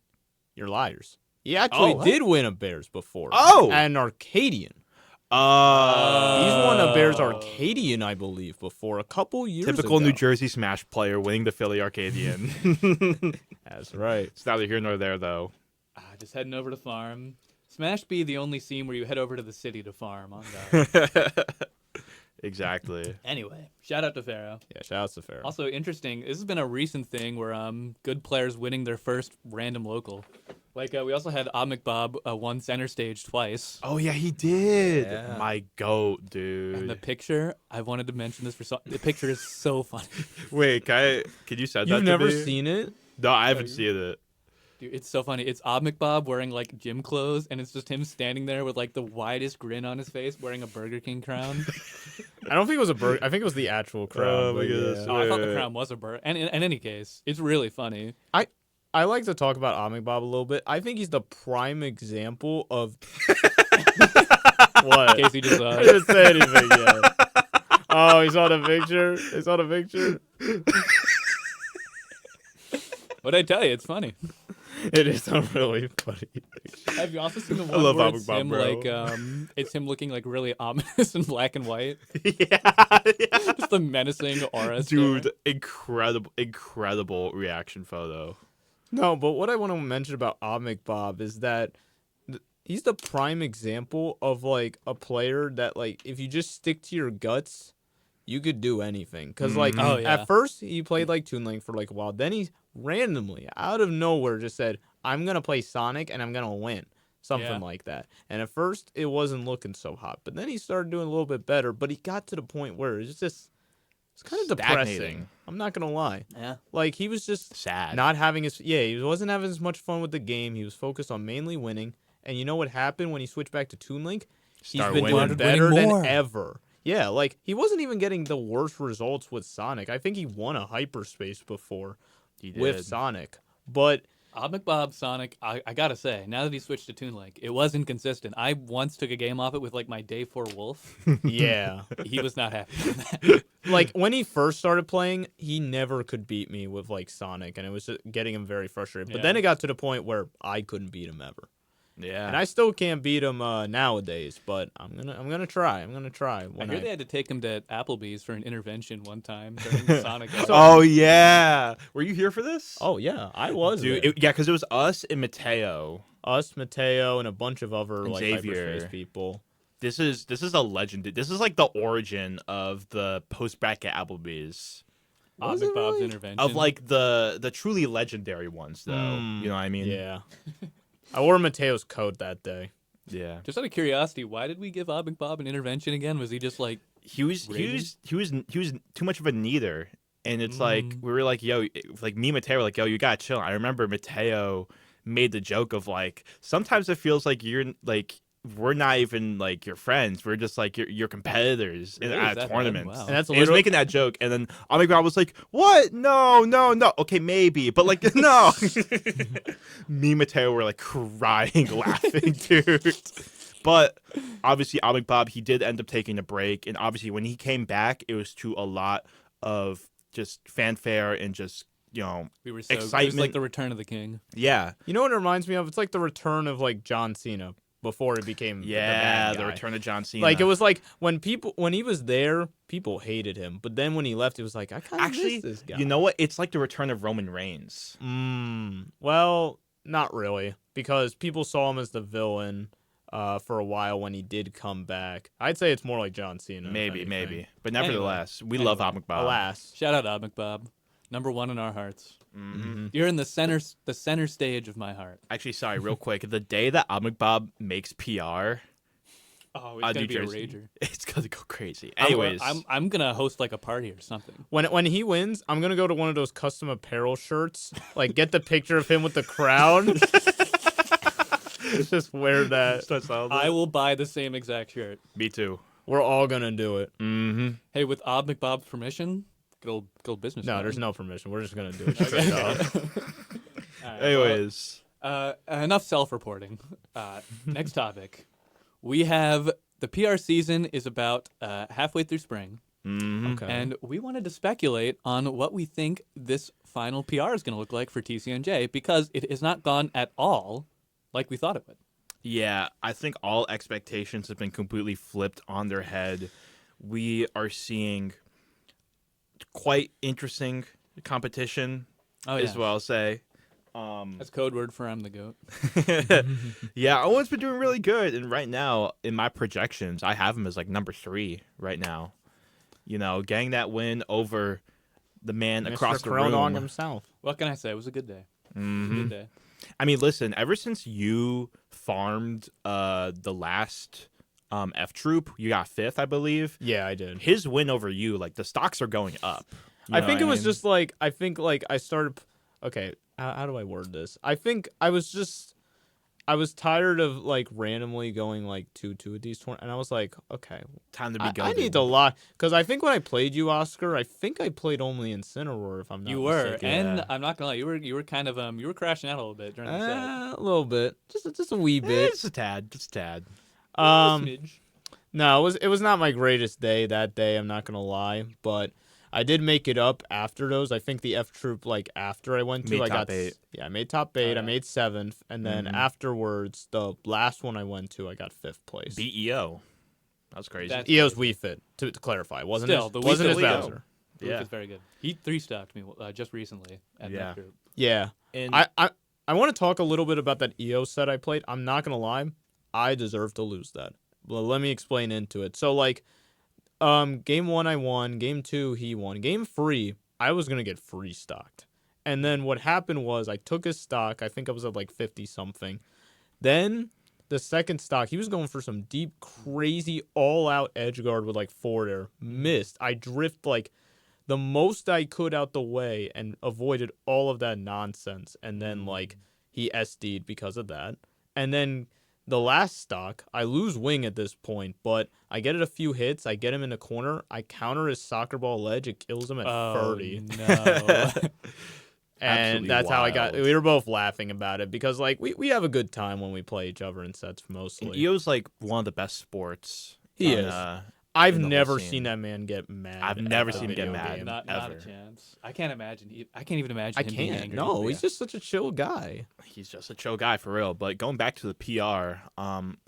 You're liars. He actually did win a Bears before. Oh! An Arcadian. He's won a Bears Arcadian, I believe, before a couple years ago. Typical New Jersey Smash player winning the Philly Arcadian. That's right. It's neither here nor there, though. Just heading over to farm. Smash be the only scene where you head over to the city to farm on God. Exactly. Anyway, shout out to Pharaoh. Yeah, shout out to Pharaoh. Also interesting, this has been a recent thing where good players winning their first random local. Like we also had Bob won center stage twice. Oh yeah, he did. Yeah. My goat, dude. And the picture, I wanted to mention this the picture is so funny. Wait, can you send that You've to never me? seen it? No, I haven't seen it. Dude, it's so funny. It's Bob wearing like gym clothes, and it's just him standing there with like the widest grin on his face, wearing a Burger King crown. I don't think it was a bird. I think it was the actual crown. Oh, my but goodness. yeah. Oh, I thought the Right. crown was a bird. And in any case, it's really funny. I like to talk about Amic Bob a little bit. I think he's the prime example of what? Casey just I didn't say anything yet. Oh, he saw the picture. He saw the picture. What'd I tell you? It's funny. It is a really funny picture. Have you also seen the I one love where Amic it's Bob, him bro. like it's him looking like really ominous in black and white? Yeah. Just the menacing aura. Dude, stare. incredible reaction photo. No, but what I want to mention about Amic Bob is that he's the prime example of like a player that like if you just stick to your guts, you could do anything. Cause like Oh, yeah. at first he played like Toon Link for like a while, then he randomly out of nowhere just said, "I'm gonna play Sonic and I'm gonna win." Something Yeah. like that. And at first it wasn't looking so hot, but then he started doing a little bit better. But he got to the point where it's kind of depressing. Stagnating. I'm not gonna lie. Yeah. Like he was just Sad. not having he wasn't having as much fun with the game. He was focused on mainly winning. And you know what happened when he switched back to Toon Link? He's Start been winning. doing Started better winning than more. ever. Yeah, like he wasn't even getting the worst results with Sonic. I think he won a hyperspace before He did. with Sonic. But Bob Sonic, I gotta say, now that he switched to Toon Link, it was inconsistent. I once took a game off it with like my day 4 Wolf. yeah, He was not happy with that. like when he first started playing, he never could beat me with like Sonic, and it was just getting him very frustrated. But Yeah. then it got to the point where I couldn't beat him ever. Yeah. And I still can't beat him nowadays, but I'm gonna try. I'm gonna try. I When hear they had to take him to Applebee's for an intervention one time during the Sonic. Oh yeah. Were you here for this? Oh yeah, I was dude. there. Yeah, because it was us and Mateo. Us, Mateo, and a bunch of other And like Xavier. hyperspace people. This is a legend. This is like the origin of the post bracket Applebee's. Was it Bob's really? intervention. Of like the truly legendary ones, though. Mm, You know what I mean? Yeah. I wore Mateo's coat that day. Yeah. Just out of curiosity, why did we give Bob an intervention again? Was he just like, He was too much of a neither. And it's like we were like, yo, like me and Mateo were like, yo, you gotta chill. I remember Mateo made the joke of like, sometimes it feels like you're like we're not even like your friends. We're just like your competitors Really? Is at that bad? tournaments. Wow. And that's He was literally making that joke, and then Omicron was like, "What? No. Okay, maybe, but like, no." Me and Mateo were like crying, laughing, dude. But obviously, Amic Bob, he did end up taking a break, and obviously, when he came back, it was to a lot of just fanfare and just we were so It was Excitement. like the return of the king. yeah, You know what it reminds me of? It's like the return of like John Cena before he became the bad guy. return of John Cena. Like it was like when he was there, people hated him, but then when he left, it was like I kind of actually, miss this guy. you know what? It's like the return of Roman Reigns. Well, not really, because people saw him as the villain for a while when he did come back. I'd say it's more like John Cena. if Maybe, anything. but nevertheless, we love Amic Bob. Alas. Shout out Bob, #1 in our hearts. Mm-hmm. You're in the center stage of my heart. Actually, sorry, real quick. The day that Amic Bob makes PR, Oh, it's gonna New be a Jersey. rager. It's gonna go crazy. Anyways, I'm gonna host like a party or something. When he wins, I'm gonna go to one of those custom apparel shirts, like get the picture of him with the crown. Just wear that. I will buy the same exact shirt. me too. We're all gonna do it. Mm-hmm. Hey, with Bob's permission, good old business. No, plan. there's no permission. We're just gonna do it straight up. All right, Anyways, well, enough self-reporting. Next topic. We have the PR season is about halfway through spring, Okay. and we wanted to speculate on what we think this final PR is going to look like for TCNJ because it has not gone at all like we thought it would. yeah, I think all expectations have been completely flipped on their head. We are seeing quite interesting competition, Oh as well. Say, That's code word for I'm the GOAT. Yeah, Owen's been doing really good, and right now in my projections, I have him as like number 3 right now. Getting that win over the man across the Krilldog room. himself. What can I say? It was a good day. Mm-hmm. It was a good day. I mean, listen, ever since you farmed the last F Troop, you got 5th, I believe. Yeah, I did. His win over you, like the stocks are going up. I think it was mean? just like I started. Okay, how do I word this? I think I was tired of like randomly going like 2-2 at these tournaments, and I was like, okay, Time to be I going. need to lie because I think when I played you, Oscar, I think I played only Incineroar if I'm not You were, mistaken. and Yeah. I'm not gonna lie, you were kind of you were crashing out a little bit during the set. A little bit, just a wee bit. Just a tad, just a tad. A smidge. No, it was not my greatest day that day. I'm not gonna lie, but I did make it up after those. I think the F Troop like after I went to, Made I top got 8. Yeah, I made top 8. yeah. I made 7th, and then afterwards, the last one I went to, I got 5th place. Beat EO. That was crazy. That's- EO's Wii Fit to clarify, wasn't Still, it? the Wii Wasn't Fit his Leo. Bowser. Yeah, it's very good. He 3-stocked me just recently at Yeah. F Troop. Yeah, And I want to talk a little bit about that EO set I played. I'm not gonna lie, I deserve to lose that. Well, let me explain into it. So like, game 1 I won, game 2 he won, game 3 I was gonna get free stocked, and then what happened was I took his stock. I think I was at like 50 something. Then the second stock, he was going for some deep, crazy, all-out edge guard with like 4 air. Missed. I drift like the most I could out the way and avoided all of that nonsense. And then like he SD'd because of that. And then the last stock, I lose wing at this point, but I get it a few hits. I get him in the corner. I counter his soccer ball ledge. It kills him at 30. No. And Absolutely that's how I got. wild. We were both laughing about it because like we have a good time when we play each other in sets mostly. and EO's like one of the best sports. He on, is. I've in the whole never scene. seen that man get mad. I've at never a seen him get video mad. game. Not a Ever. chance. I can't imagine. I can't even imagine I him being can't. angry. No, Yeah. he's just such a chill guy. He's just a chill guy for real. But going back to the PR,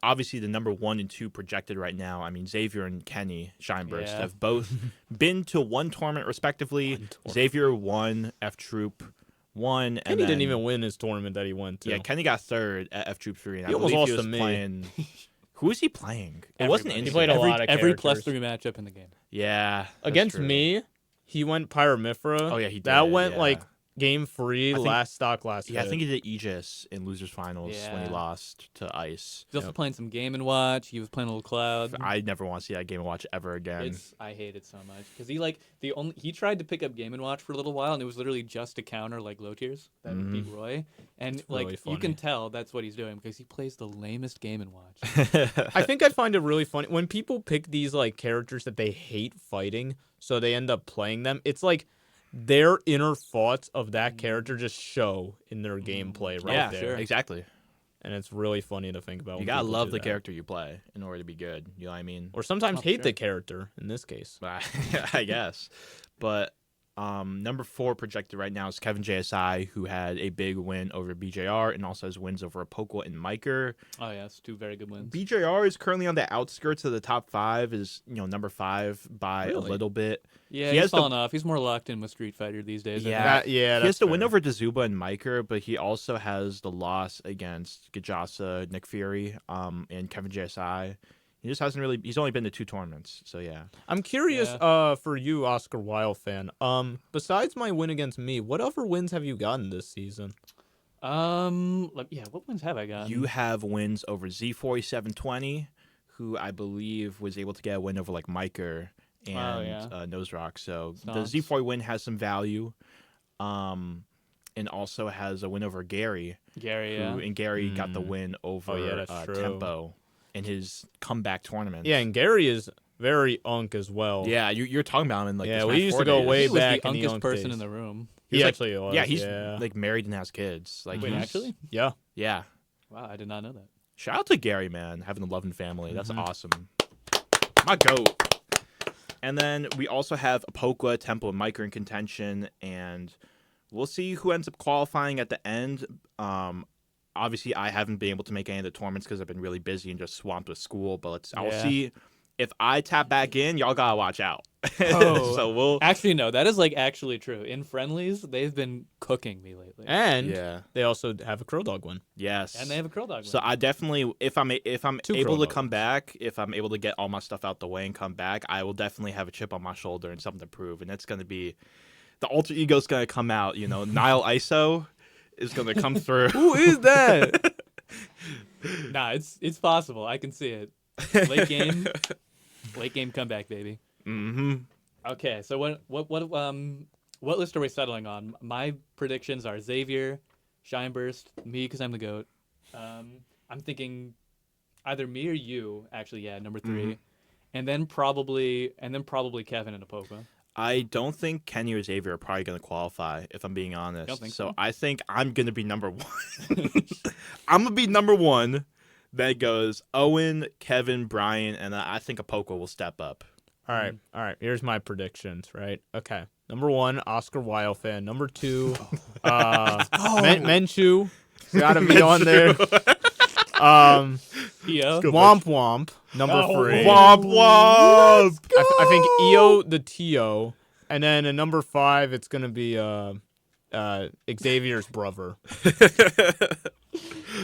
obviously the number 1 and 2 projected right now. I mean, Xavier and Kenny Shineburst Yeah. have both been to one tournament respectively. Xavier won, F Troop won, and Kenny then, didn't even win his tournament that he went to. Yeah, Kenny got 3rd at F Troop 3. And He I almost believe lost he was to me. playing. Who was he playing? It wasn't Everybody. He played a Instinct. lot of every characters. +3 matchup in the game. Yeah, that's Against true. me, he went Pyramifera. Oh, yeah, he That did, went yeah. like game 3, I think- last stock, last Yeah, I hit. think he did Aegis in losers finals when he Yeah. lost to Ice. He's also playing some Game and Watch. He was playing a little Cloud. I never want to see that game and watch ever again. I hate it so much because he tried to pick up Game and Watch for a little while and it was literally just to counter like low tiers that would beat Roy, and like really you can funny. tell that's what he's doing because he plays the lamest Game and Watch. I think I find it really funny when people pick these like characters that they hate fighting, so they end up playing them. It's like their inner thoughts of that character just show in their gameplay right yeah, there. sure. exactly. And it's really funny to think about. You when gotta people love do the that. character you play in order to be good. You know what I mean? Or sometimes Oh, hate sure. the character, in this case. I guess. But number 4 projected right now is Kevin JSI, who had a big win over BJR and also has wins over Apokwa and Miker. Oh yeah, it's 2 very good wins. BJR is currently on the outskirts of the top 5, is number 5 by Really? a little bit. Yeah, He he's has the- fallen off. He's more locked in with Street Fighter these days. I Yeah. think. Yeah, He has that's the win fair. over Dazuba and Miker, but he also has the loss against Gajasa, Nick Fury, and Kevin JSI. He just hasn't really. He's only been to 2 tournaments, so yeah. I'm curious, for you, Oscar Wilde fan. Besides my win against me, what other wins have you gotten this season? What wins have I gotten? You have wins over Z4720, who I believe was able to get a win over like Miker and Nose Rock. So the Stonks. Z40 win has some value, and also has a win over Gary. Gary. Who, Yeah. and Gary got the win over that's true. Tempo in his comeback tournament. Yeah, and Gary is very unk as well. Yeah, you're talking about him in like Yeah, the we Smash used 4 to go days. way He was back the in the unkest unk person days. in the room. He He's like- actually was. Yeah, he's yeah. like married and has kids. Like Wait, he's- actually? yeah. Yeah. Wow, I did not know that. Shout out to Gary, man, having a loving family. That's awesome. My goat. And then we also have Apokwa, Temple, and Miker in contention, and we'll see who ends up qualifying at the end. Obviously, I haven't been able to make any of the tournaments because I've been really busy and just swamped with school. But I'll Yeah. see if I tap back in. Y'all gotta watch out. Oh. So we'll. Actually, no, that is like actually true. In friendlies, they've been cooking me lately. And they also have a Krilldog one. Yes. And they have a Krilldog. So I definitely, if I'm Two able to Krilldog come back, if I'm able to get all my stuff out the way and come back, I will definitely have a chip on my shoulder and something to prove. And it's going to be, the alter ego's going to come out. You know, Nile ISO is going to come through. Who is that? Nah, it's possible. I can see it. Late game comeback, baby. Mm-hmm. Okay, so what list are we settling on? My predictions are Xavier, Shineburst, me because I'm the GOAT. I'm thinking either me or you. Actually, yeah, number 3, and then probably Kevin and Apoka. I don't think Kenny or Xavier are probably going to qualify, if I'm being honest. Don't think so. I think I'm going to be number 1. I'm going to be number 1. Then it goes Owen, Kevin, Brian, and I think Apoka will step up. All right. Here's my predictions, right? Okay. Number 1, Oscar Wilde fan. Number 2, Menchu. Gotta be on there. Eo. Womp Womp. Number 3. Womp Womp! I think EO the TO. And then at number 5, it's going to be Xavier's brother.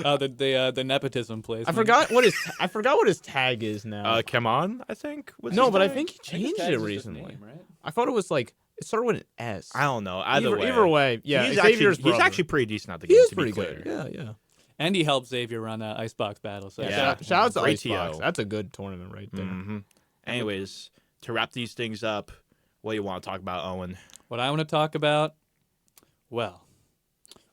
The nepotism place. I forgot what his tag is now. Come on, I think. No, but I think he changed it recently. Name, right? I thought it was like it started with an S. I don't know. Either way, yeah. he's Xavier's actually, brother. he's actually pretty decent at the He game. is to be pretty clear. good. Yeah. And he helped Xavier run Icebox battle. So Yeah. Shout out to Great Icebox. TO. That's a good tournament right there. Mm-hmm. Anyways, to wrap these things up, what do you want to talk about, Owen? What I want to talk about, well,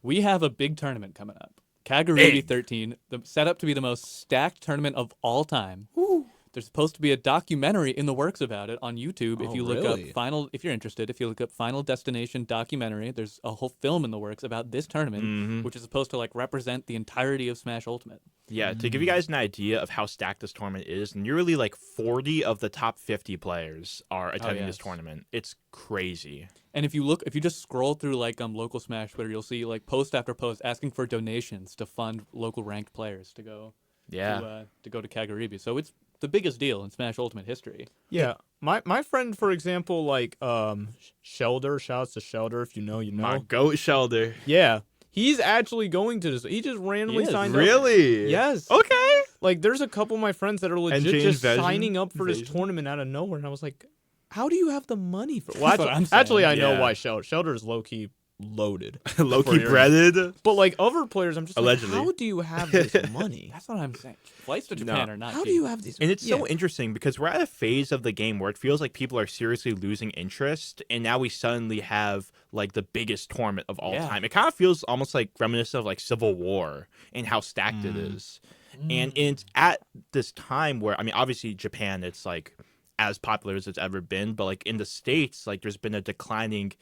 we have a big tournament coming up. Kagurabi 13, set up to be the most stacked tournament of all time. Woo. There's supposed to be a documentary in the works about it on YouTube. If you look up if you're interested, if you look up Final Destination documentary, there's a whole film in the works about this tournament, which is supposed to represent the entirety of Smash Ultimate. Yeah, to give you guys an idea of how stacked this tournament is, nearly 40 of the top 50 players are attending this tournament. It's crazy. And if you just scroll through local Smash Twitter, you'll see post after post asking for donations to fund local ranked players to go to go to Kagurabi. So it's the biggest deal in Smash Ultimate history. Yeah. My friend, for example, Shelder, shouts to Shelder, if you know, you know. My goat Shelder. Yeah. He's actually going to this. He just randomly signed up. Really? Yes. Okay. There's a couple of my friends that are legit just signing up for this tournament out of nowhere, and I was like, how do you have the money for? Well, actually, I know why Shelder is low key loaded, low key breaded. But other players, I'm just allegedly. How do you have this money? That's what I'm saying. Flights to Japan are not. How cheap. do you have these? And it's so interesting because we're at a phase of the game where it feels like people are seriously losing interest, and now we suddenly have the biggest tournament of all time. It kind of feels almost reminiscent of Civil War and how stacked it is. And it's at this time where obviously Japan, it's as popular as it's ever been, but in the States, there's been a declining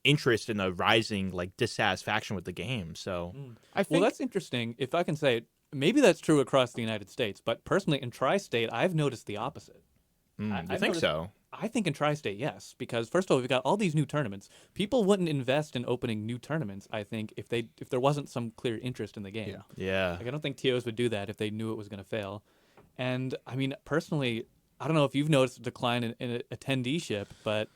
interest and a rising dissatisfaction with the game. So I think that's interesting. If I can say it, maybe that's true across the United States, but personally in Tri-State, I've noticed the opposite. I think so. I think in Tri-State, yes, because first of all, we've got all these new tournaments. People wouldn't invest in opening new tournaments, I think, if there wasn't some clear interest in the game. Yeah. I don't think TOs would do that if they knew it was going to fail. And personally, I don't know if you've noticed a decline in attendee-ship, but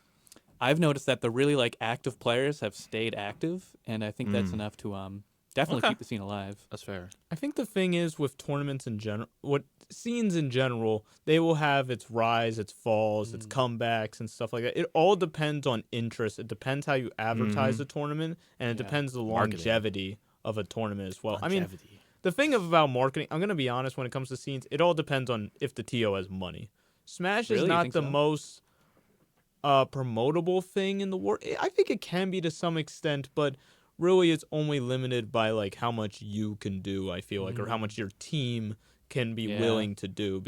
I've noticed that the really active players have stayed active, and I think that's enough to definitely keep the scene alive. That's fair. I think the thing is with tournaments in general, scenes in general, they will have its rise, its falls, its comebacks, and stuff like that. It all depends on interest. It depends how you advertise the tournament, and it depends the longevity of a tournament as well. The thing about marketing, I'm going to be honest, when it comes to scenes, it all depends on if the TO has money. Smash is not the most promotable thing in the world. I think it can be to some extent, but really it's only limited by how much you can do, I feel or how much your team can be willing to do,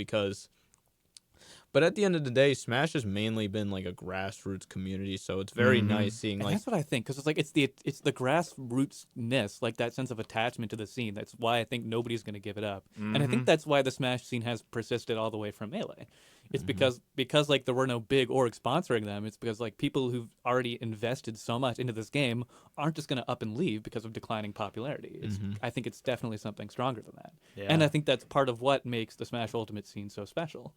but at the end of the day, Smash has mainly been a grassroots community, so it's very nice seeing and that's what I think, because it's the grassrootsness, that sense of attachment to the scene. That's why I think nobody's going to give it up, and I think that's why the Smash scene has persisted all the way from Melee. It's because there were no big orgs sponsoring them. It's because people who've already invested so much into this game aren't just going to up and leave because of declining popularity. I think it's definitely something stronger than that. Yeah. And I think that's part of what makes the Smash Ultimate scene so special.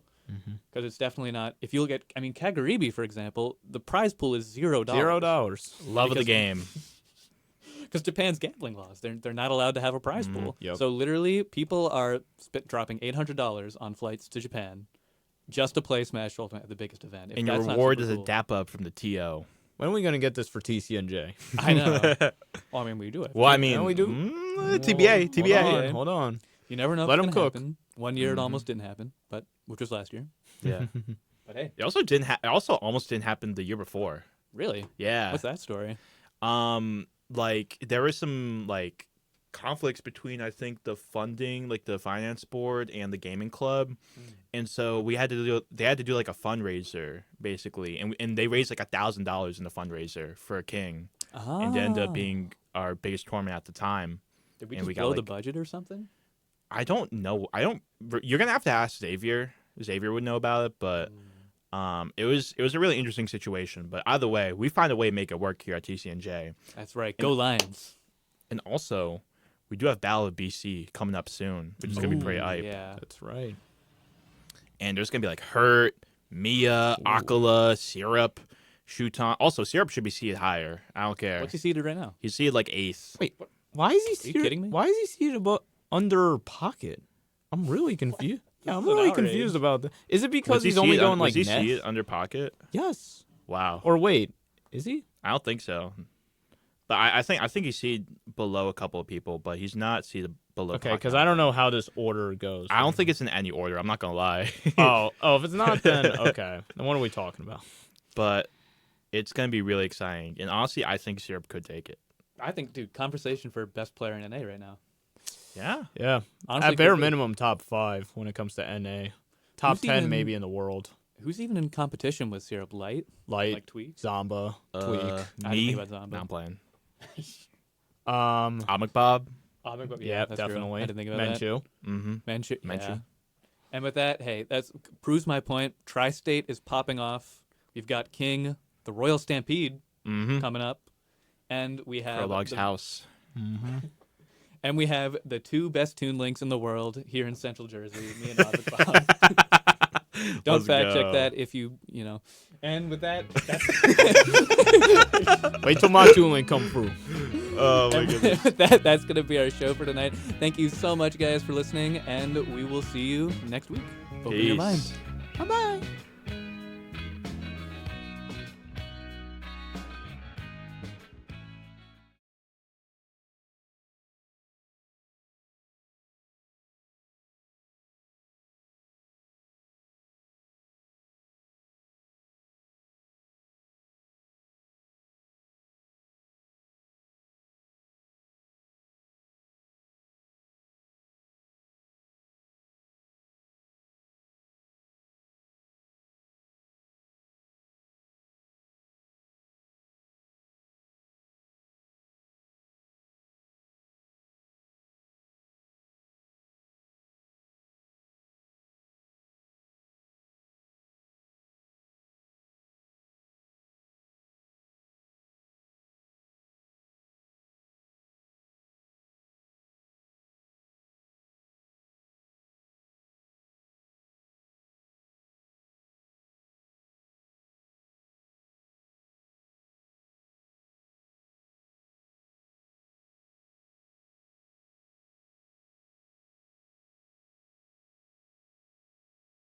Because it's definitely not. If you look at, Kagurabi, for example, the prize pool is $0. $0. Love of the game. Because Japan's gambling laws, they're not allowed to have a prize pool. Yep. So literally, people are dropping $800 on flights to Japan just to play Smash Ultimate at the biggest event. If And your that's not reward super is a cool. dap up from the TO. When are we gonna get this for TCNJ? I know. Well, I mean, we do it. Well, I mean, No, we do. TBA, TBA. Hold on. You never know if Let it's 'em gonna cook. happen. One year it almost didn't happen, but which was last year. Yeah. But hey, It also didn't. It also almost didn't happen the year before. really? Yeah. What's that story? Like there was some like conflicts between I think the funding, like the finance board and the gaming club, and so they had to do like a fundraiser basically, and they raised like $1,000 in the fundraiser for King, and it ended up being our biggest tournament at the time. Did we and just we got, blow the like- budget or something? I don't know. You're gonna have to ask Xavier. Xavier would know about it, but it was a really interesting situation. But either way, we find a way to make it work here at TCNJ. That's right. Go Lions. And also, we do have Battle of BC coming up soon, which is gonna be pretty hype. Yeah. That's right. And there's gonna be like Hurt, Mia, Akala, Syrup, Shuton. Also, Syrup should be seated higher. I don't care. What's he seated right now? He's seated like 8th. Wait, why is he? Are you Seated, kidding me? Why is he seated under Pocket? I'm really confused. Yeah, I'm This is an really outrage. confused about that. Is it because Was he he's only seated going like was he Neth? seated under Pocket? Yes. Wow. Or wait, is he? I don't think so. But I think he's seated below a couple of people, but he's not seated below. Okay, Pocket. because I don't know how this order goes. I don't think it's in any order. I'm not gonna lie. Oh, if it's not, then okay. Then what are we talking about? But it's gonna be really exciting, and honestly, I think Syrup could take it. I think, dude, conversation for best player in NA right now. Yeah. Yeah, Honestly, at bare could be. minimum, top 5 when it comes to NA. Top Who's 10 even- maybe in the world. Who's even in competition with Syrup? Light? Light, Like Tweak? Zomba, Tweak. I didn't Me. think about Zomba. No, I'm playing. Um, Amic Bob. yeah, that's true. definitely. I didn't think about that. Menchu. Mm-hmm. Menchu. Menchu. Yeah. And with that, hey, that proves my point. Tri-State is popping off. We've got King, the Royal Stampede Mm-hmm. coming up, and we have Krilldog's the- house. and we have the 2 best Toon Links in the world here in Central Jersey. Me and Robert Bob. Don't Let's fact check go. that if you know. And with that, that's Wait till my tooling come through. Oh my And goodness. with that's going to be our show for tonight. Thank you so much, guys, for listening, and we will see you next week. Open your mind. Peace. Bye bye.